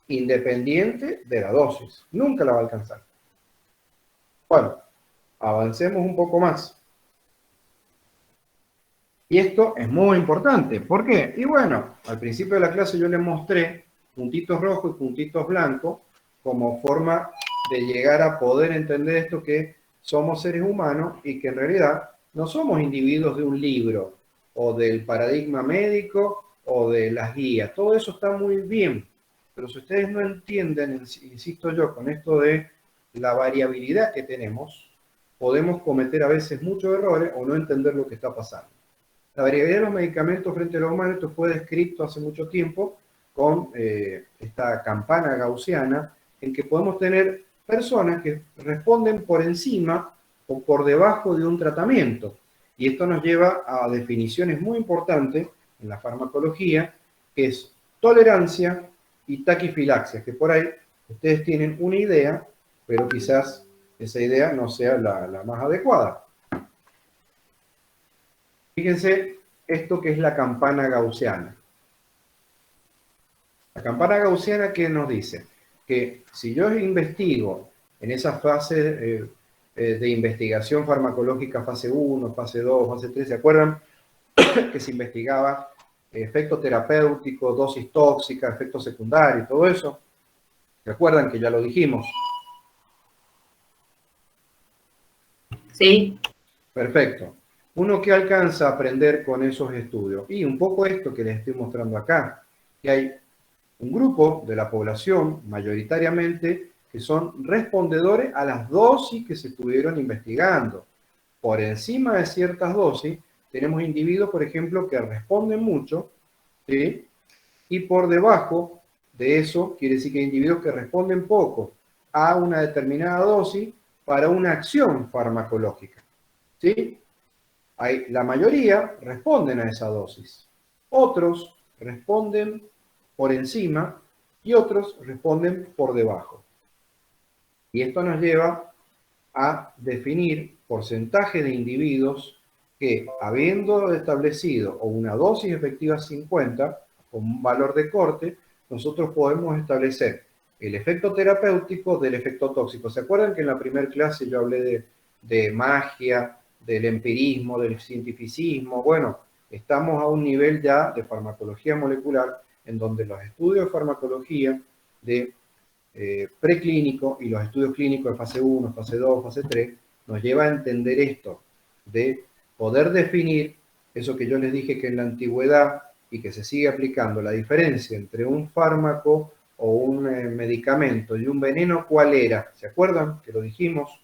independiente de la dosis. Nunca la va a alcanzar. Bueno, avancemos un poco más. Y esto es muy importante. ¿Por qué? Y bueno, al principio de la clase yo les mostré puntitos rojos y puntitos blancos como forma de llegar a poder entender esto, que somos seres humanos y que en realidad no somos individuos de un libro o del paradigma médico o de las guías. Todo eso está muy bien, pero si ustedes no entienden, insisto yo, con esto de la variabilidad que tenemos, podemos cometer a veces muchos errores o no entender lo que está pasando. La variabilidad de los medicamentos frente a los humanos, esto fue descrito hace mucho tiempo con esta campana gaussiana, en que podemos tener personas que responden por encima o por debajo de un tratamiento. Y esto nos lleva a definiciones muy importantes en la farmacología, que es tolerancia y taquifilaxia, que por ahí ustedes tienen una idea, pero quizás esa idea no sea la más adecuada. Fíjense esto que es la campana gaussiana. La campana gaussiana, ¿qué nos dice? Que si yo investigo en esa fase de investigación farmacológica, fase 1, fase 2, fase 3, ¿se acuerdan que se investigaba efecto terapéutico, dosis tóxica, efectos secundarios, todo eso? ¿Se acuerdan que ya lo dijimos? Sí. Perfecto. ¿Uno qué alcanza a aprender con esos estudios? Y un poco esto que les estoy mostrando acá, que hay un grupo de la población, mayoritariamente, que son respondedores a las dosis que se estuvieron investigando. Por encima de ciertas dosis, tenemos individuos, por ejemplo, que responden mucho, ¿sí? Y por debajo de eso, quiere decir que hay individuos que responden poco a una determinada dosis para una acción farmacológica, ¿sí? La mayoría responden a esa dosis. Otros responden por encima y otros responden por debajo. Y esto nos lleva a definir porcentaje de individuos que, habiendo establecido una dosis efectiva 50, con un valor de corte, nosotros podemos establecer el efecto terapéutico del efecto tóxico. ¿Se acuerdan que en la primera clase yo hablé de magia, del empirismo, del cientificismo? Bueno, estamos a un nivel ya de farmacología molecular en donde los estudios de farmacología de preclínico y los estudios clínicos de fase 1, fase 2, fase 3 nos lleva a entender esto, de poder definir eso que yo les dije que en la antigüedad y que se sigue aplicando, la diferencia entre un fármaco o un medicamento y un veneno, ¿cuál era? ¿Se acuerdan que lo dijimos?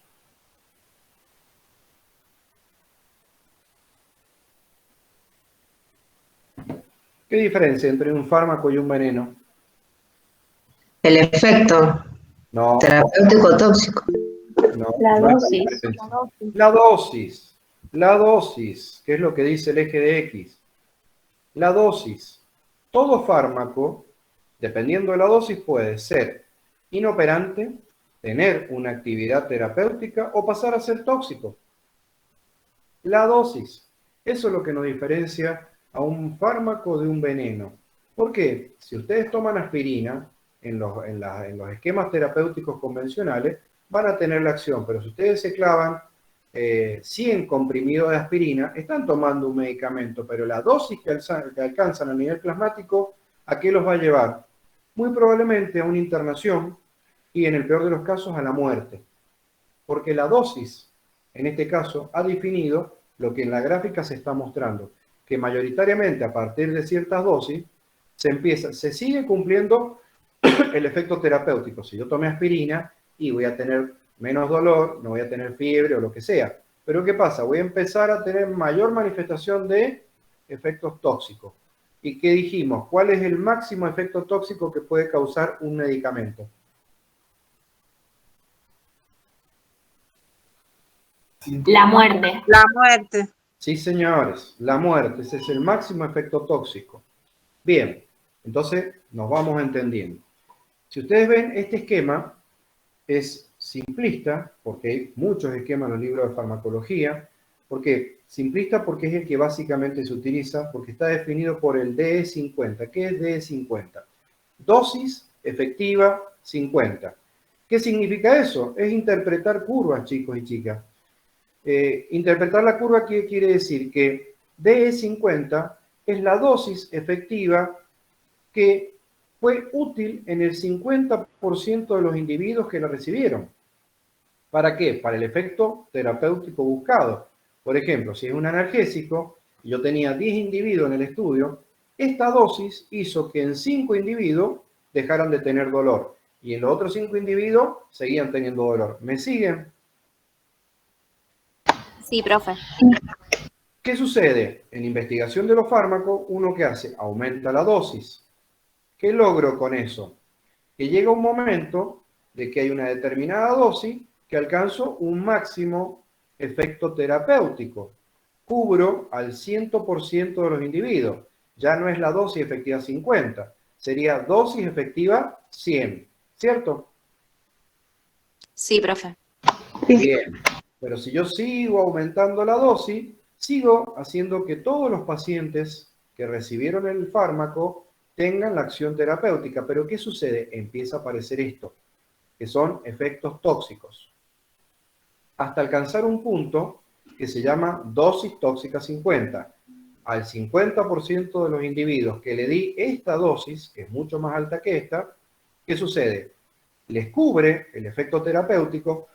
¿Qué diferencia entre un fármaco y un veneno? El efecto No, terapéutico tóxico. no, La no es dosis. diferencia. La dosis, que es lo que dice el eje de X. La dosis. Todo fármaco, dependiendo de la dosis, puede ser inoperante, tener una actividad terapéutica o pasar a ser tóxico. La dosis. Eso es lo que nos diferencia a un fármaco de un veneno. ¿Por qué? Si ustedes toman aspirina en los esquemas terapéuticos convencionales, van a tener la acción, pero si ustedes se clavan 100 comprimidos de aspirina, están tomando un medicamento, pero la dosis que alcanzan a nivel plasmático, ¿a qué los va a llevar? Muy probablemente a una internación y en el peor de los casos a la muerte. Porque la dosis, en este caso, ha definido lo que en la gráfica se está mostrando, que mayoritariamente a partir de ciertas dosis se sigue cumpliendo el efecto terapéutico. Si yo tomé aspirina y voy a tener menos dolor, no voy a tener fiebre o lo que sea. Pero ¿qué pasa? Voy a empezar a tener mayor manifestación de efectos tóxicos. ¿Y qué dijimos? ¿Cuál es el máximo efecto tóxico que puede causar un medicamento? La muerte. La muerte. Sí, señores, la muerte. Ese es el máximo efecto tóxico. Bien, entonces nos vamos entendiendo. Si ustedes ven, este esquema es simplista, porque hay muchos esquemas en los libros de farmacología. ¿Por qué? Simplista porque es el que básicamente se utiliza, porque está definido por el DE50. ¿Qué es DE50? Dosis efectiva 50. ¿Qué significa eso? Es interpretar curvas, chicos y chicas. Interpretar la curva, ¿qué quiere decir? Que DE50 es la dosis efectiva que fue útil en el 50% de los individuos que la recibieron. ¿Para qué? Para el efecto terapéutico buscado. Por ejemplo, si es un analgésico y yo tenía 10 individuos en el estudio, esta dosis hizo que en 5 individuos dejaran de tener dolor y en los otros 5 individuos seguían teniendo dolor. ¿Me siguen? Sí, profe. ¿Qué sucede? En investigación de los fármacos, uno que hace, aumenta la dosis. ¿Qué logro con eso? Que llega un momento de que hay una determinada dosis que alcanzo un máximo efecto terapéutico. Cubro al 100% de los individuos. Ya no es la dosis efectiva 50, sería dosis efectiva 100, ¿cierto? Sí, profe. Bien, pero si yo sigo aumentando la dosis, sigo haciendo que todos los pacientes que recibieron el fármaco tengan la acción terapéutica. Pero ¿qué sucede? Empieza a aparecer esto, que son efectos tóxicos, hasta alcanzar un punto que se llama dosis tóxica 50. Al 50% de los individuos que le di esta dosis, que es mucho más alta que esta, ¿qué sucede? Les cubre el efecto terapéutico,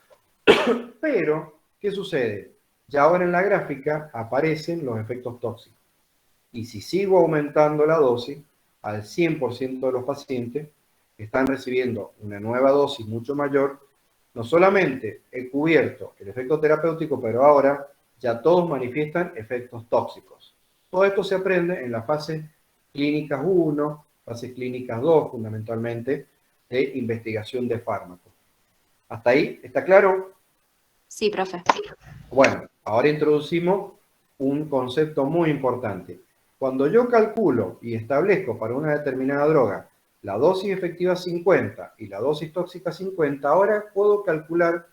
pero ¿qué sucede? Ya ahora en la gráfica aparecen los efectos tóxicos. Y si sigo aumentando la dosis, al 100% de los pacientes que están recibiendo una nueva dosis mucho mayor, no solamente he cubierto el efecto terapéutico, pero ahora ya todos manifiestan efectos tóxicos. Todo esto se aprende en las fases clínicas 1, fases clínicas 2, fundamentalmente, de investigación de fármacos. ¿Hasta ahí? ¿Está claro? Sí, profe. Bueno, ahora introducimos un concepto muy importante. Cuando yo calculo y establezco para una determinada droga la dosis efectiva 50 y la dosis tóxica 50, ahora puedo calcular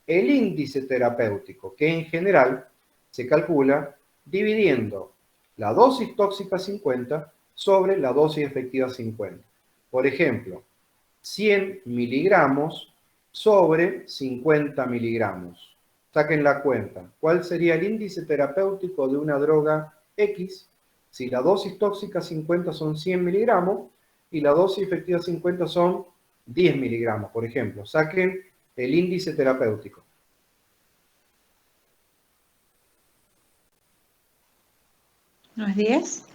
el índice terapéutico, que en general se calcula dividiendo la dosis tóxica 50 sobre la dosis efectiva 50. Por ejemplo, 100 miligramos sobre 50 miligramos. Saquen la cuenta. ¿Cuál sería el índice terapéutico de una droga X si la dosis tóxica 50 son 100 miligramos y la dosis efectiva 50 son 10 miligramos, por ejemplo? Saquen el índice terapéutico. ¿No es 10?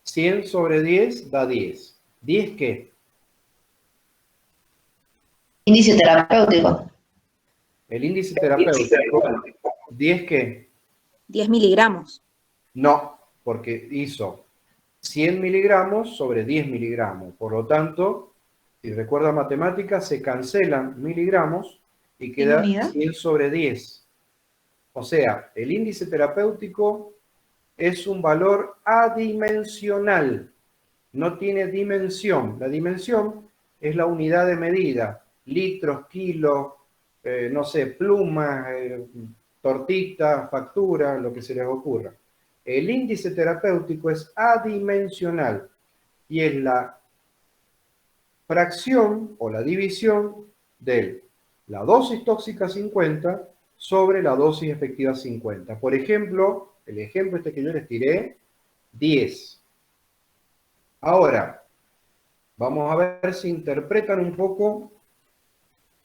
100 sobre 10 da 10. ¿10 qué? Índice terapéutico. El índice terapéutico, ¿10 qué? 10 miligramos. No, porque hizo 100 miligramos sobre 10 miligramos. Por lo tanto, si recuerda matemáticas, se cancelan miligramos y queda unidad? 100 sobre 10. O sea, el índice terapéutico es un valor adimensional. No tiene dimensión. La dimensión es la unidad de medida. Litros, kilos, no sé, plumas, tortita, factura, lo que se les ocurra. El índice terapéutico es adimensional y es la fracción o la división de la dosis tóxica 50 sobre la dosis efectiva 50. Por ejemplo, el ejemplo este que yo les tiré, 10. Ahora, vamos a ver si interpretan un poco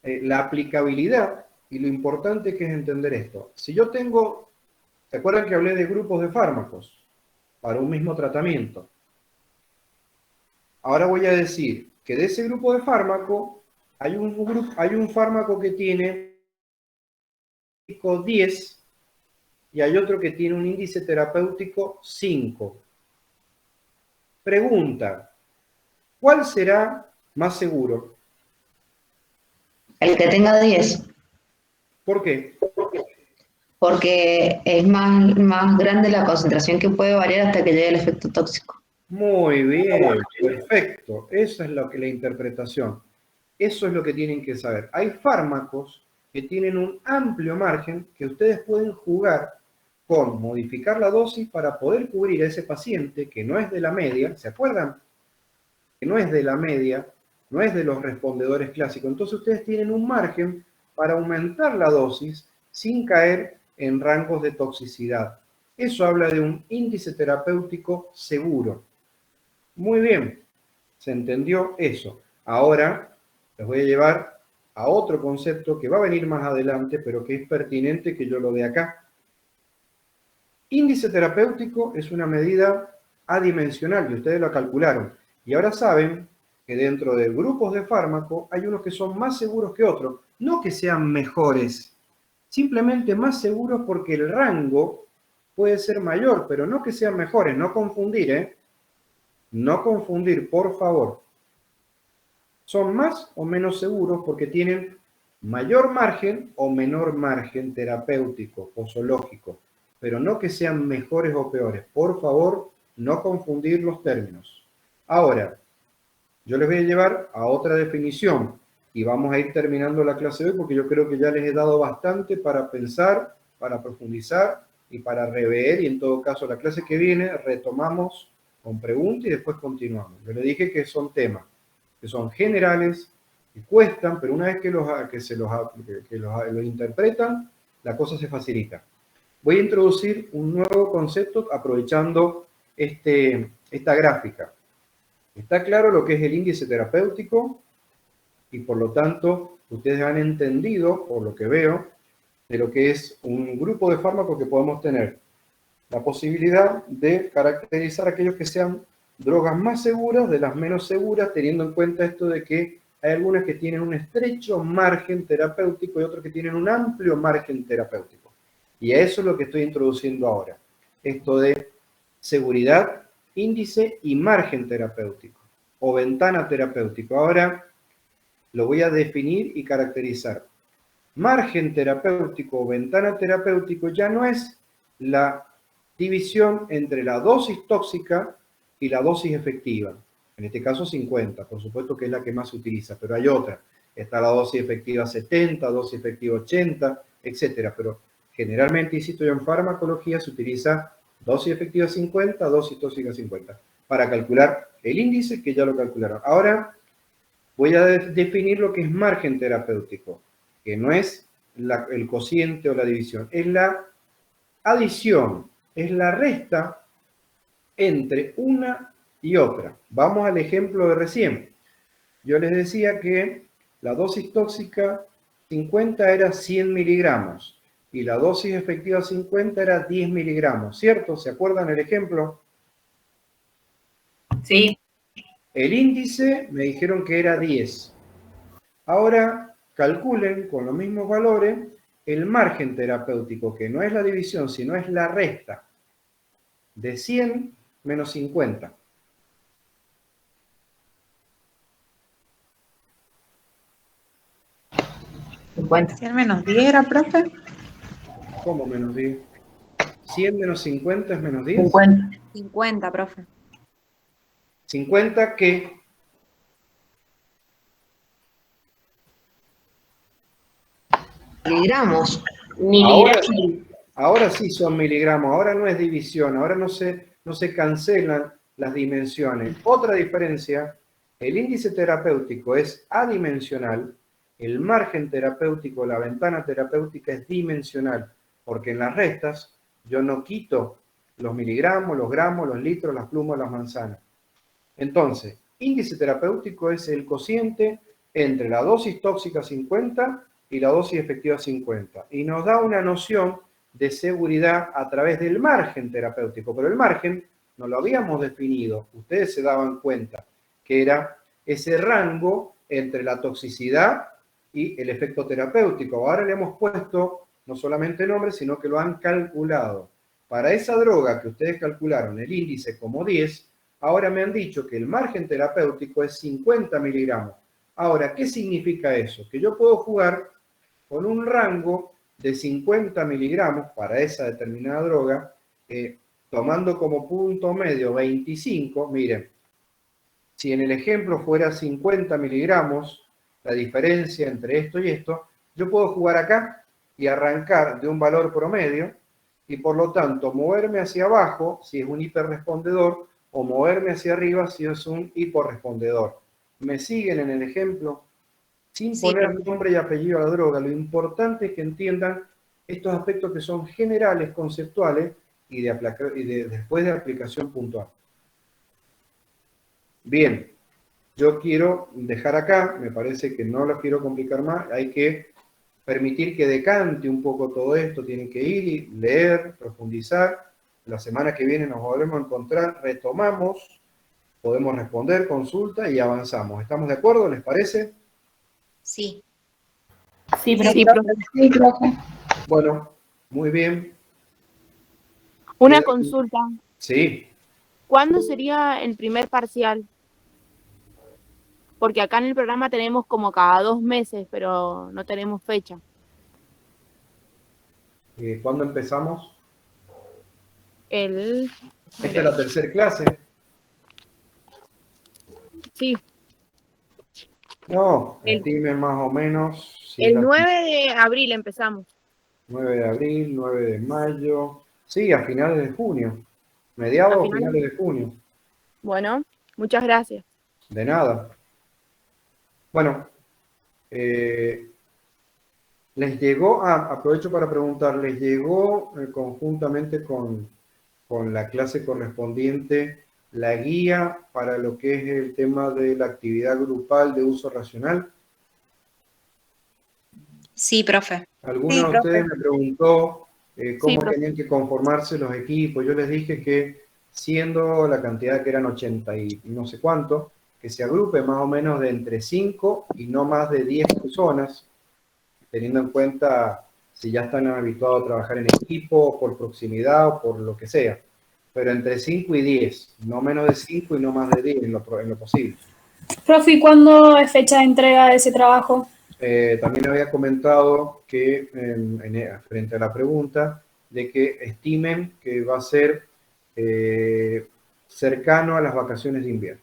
la aplicabilidad y lo importante que es entender esto. Si yo tengo, ¿se acuerdan que hablé de grupos de fármacos para un mismo tratamiento? Ahora voy a decir que de ese grupo de fármacos hay un fármaco que tiene 10 y hay otro que tiene un índice terapéutico 5. Pregunta, ¿cuál será más seguro? El que tenga 10, ¿Por qué? porque es más grande la concentración que puede variar hasta que llegue el efecto tóxico. Muy bien, perfecto. Esa es la interpretación. Eso es lo que tienen que saber. Hay fármacos que tienen un amplio margen que ustedes pueden jugar con modificar la dosis para poder cubrir a ese paciente que no es de la media. ¿Se acuerdan? Que no es de la media, no es de los respondedores clásicos. Entonces ustedes tienen un margen para aumentar la dosis sin caer en rangos de toxicidad. Eso habla de un índice terapéutico seguro. Muy bien, se entendió eso. Ahora les voy a llevar a otro concepto que va a venir más adelante, pero que es pertinente que yo lo dé acá. Índice terapéutico es una medida adimensional y ustedes lo calcularon. Y ahora saben que dentro de grupos de fármacos hay unos que son más seguros que otros. No que sean mejores, simplemente más seguros porque el rango puede ser mayor, pero no que sean mejores, no confundir, ¿eh? No confundir, por favor. Son más o menos seguros porque tienen mayor margen o menor margen terapéutico, posológico, pero no que sean mejores o peores. Por favor, no confundir los términos. Ahora, yo les voy a llevar a otra definición y vamos a ir terminando la clase de hoy porque yo creo que ya les he dado bastante para pensar, para profundizar y para rever, y en todo caso la clase que viene retomamos con preguntas y después continuamos. Yo les dije que son temas que son generales, que cuestan, pero una vez que los interpretan, la cosa se facilita. Voy a introducir un nuevo concepto aprovechando esta gráfica. Está claro lo que es el índice terapéutico y por lo tanto ustedes han entendido, por lo que veo, de lo que es un grupo de fármacos que podemos tener. La posibilidad de caracterizar aquellos que sean drogas más seguras de las menos seguras, teniendo en cuenta esto de que hay algunas que tienen un estrecho margen terapéutico y otras que tienen un amplio margen terapéutico. Y a eso es lo que estoy introduciendo ahora. Esto de seguridad, índice y margen terapéutico o ventana terapéutico. Ahora lo voy a definir y caracterizar. Margen terapéutico o ventana terapéutico ya no es la división entre la dosis tóxica y la dosis efectiva. En este caso 50, por supuesto que es la que más se utiliza, pero hay otra. Está la dosis efectiva 70, dosis efectiva 80, etcétera. Pero generalmente, insisto yo, en farmacología se utiliza dosis efectiva 50, dosis tóxica 50, para calcular el índice, que ya lo calcularon. Ahora voy a definir lo que es margen terapéutico, que no es el cociente o la división, es la adición, es la resta entre una y otra. Vamos al ejemplo de recién. Yo les decía que la dosis tóxica 50 era 100 miligramos y la dosis efectiva 50 era 10 miligramos, ¿cierto? ¿Se acuerdan el ejemplo? Sí. El índice me dijeron que era 10. Ahora calculen con los mismos valores el margen terapéutico, que no es la división, sino es la resta de 100 menos 50. ¿100 menos 10 era, profe? ¿Cómo menos 10? 100 menos 50 es menos 10. 50. 50, profe. 50 que Miligramos. ahora sí son miligramos, ahora no es división, ahora no se cancelan las dimensiones. Otra diferencia, el índice terapéutico es adimensional, el margen terapéutico, la ventana terapéutica es dimensional, porque en las restas yo no quito los miligramos, los gramos, los litros, las plumas, las manzanas. Entonces, índice terapéutico es el cociente entre la dosis tóxica 50 y la dosis efectiva 50. Y nos da una noción de seguridad a través del margen terapéutico. Pero el margen no lo habíamos definido. Ustedes se daban cuenta que era ese rango entre la toxicidad y el efecto terapéutico. Ahora le hemos puesto no solamente nombre, sino que lo han calculado. Para esa droga que ustedes calcularon el índice como 10, ahora me han dicho que el margen terapéutico es 50 miligramos. Ahora, ¿qué significa eso? Que yo puedo jugar con un rango de 50 miligramos para esa determinada droga, tomando como punto medio 25. Miren, si en el ejemplo fuera 50 miligramos, la diferencia entre esto y esto, yo puedo jugar acá y arrancar de un valor promedio y por lo tanto moverme hacia abajo si es un hiperrespondedor o moverme hacia arriba si es un hiporrespondedor. ¿Me siguen en el ejemplo? Sin Sí, poner profe. nombre y apellido a la droga, lo importante es que entiendan estos aspectos que son generales, conceptuales y después de aplicación puntual. Bien, yo quiero dejar acá, me parece que no lo quiero complicar más, hay que permitir que decante un poco todo esto, tienen que ir y leer, profundizar. La semana que viene nos volvemos a encontrar, retomamos, podemos responder, consulta y avanzamos. ¿Estamos de acuerdo? ¿Les parece? Sí. Sí, profe. Sí, profe. Sí, profe. Bueno, muy bien. Una consulta. Sí, ¿Cuándo sería el primer parcial? Porque acá en el programa tenemos como cada 2 meses, pero no tenemos fecha. ¿Cuándo empezamos? El, Esta es la tercera clase. sí, No, el, estime más o menos. Si el la 9 de abril empezamos. 9 de abril, 9 de mayo. Sí, a finales de junio. A Mediados o finales. finales de junio. Bueno, muchas gracias. De nada. Bueno, les llegó, aprovecho para preguntar, ¿les llegó conjuntamente con la clase correspondiente la guía para lo que es el tema de la actividad grupal de uso racional? Sí, profe. Alguno de ustedes me preguntó Sí, cómo profe. tenían que conformarse los equipos. Yo les dije que siendo la cantidad que eran 80 y no sé cuánto, que se agrupe más o menos de entre 5 y no más de 10 personas, teniendo en cuenta si ya están habituados a trabajar en equipo, por proximidad o por lo que sea. Pero entre 5 y 10, no menos de 5 y no más de 10 en lo posible. Profe, ¿y cuándo es fecha de entrega de ese trabajo? También había comentado que frente a la pregunta de que estimen que va a ser cercano a las vacaciones de invierno.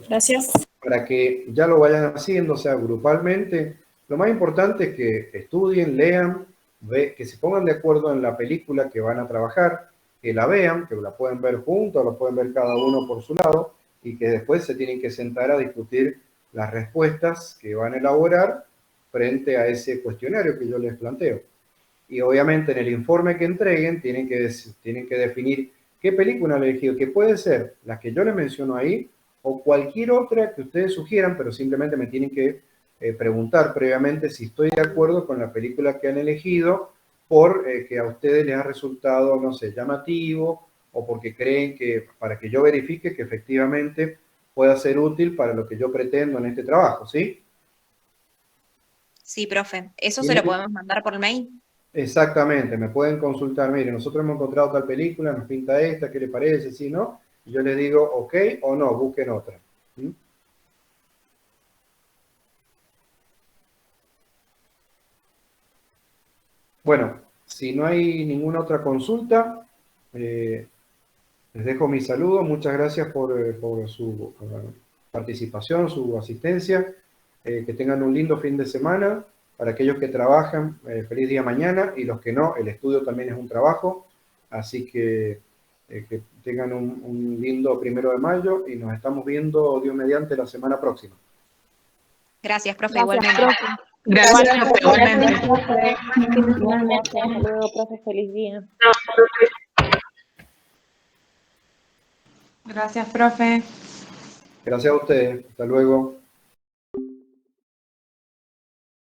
Gracias. Para que ya lo vayan haciendo, o sea, grupalmente. Lo más importante es que estudien, lean, que se pongan de acuerdo en la película que van a trabajar, que la vean, que la pueden ver juntos, la pueden ver cada uno por su lado, y que después se tienen que sentar a discutir las respuestas que van a elaborar frente a ese cuestionario que yo les planteo. Y obviamente en el informe que entreguen tienen que definir qué película han elegido, que puede ser las que yo les menciono ahí o cualquier otra que ustedes sugieran, pero simplemente me tienen que preguntar previamente si estoy de acuerdo con la película que han elegido por que a ustedes les ha resultado, no sé, llamativo o porque creen que, para que yo verifique que efectivamente pueda ser útil para lo que yo pretendo en este trabajo, ¿sí? Sí, profe. ¿Eso se lo podemos mandar por mail? Exactamente, me pueden consultar, mire, nosotros hemos encontrado tal película, nos pinta esta, ¿qué le parece? ¿Sí, no? Y yo les digo, ok o no, busquen otra. ¿Mm? Bueno, si no hay ninguna otra consulta, les dejo mi saludo. Muchas gracias por su participación, su asistencia. Que tengan un lindo fin de semana. Para aquellos que trabajan, feliz día mañana. Y los que no, el estudio también es un trabajo. Así que tengan un lindo 1 de mayo y nos estamos viendo, Dios mediante, la semana próxima. Gracias, profe, Gracias, igualmente. profe. Gracias, profe, igualmente. Igualmente. Hasta luego, profe. Feliz día. Gracias, profe. Gracias a ustedes. Hasta luego.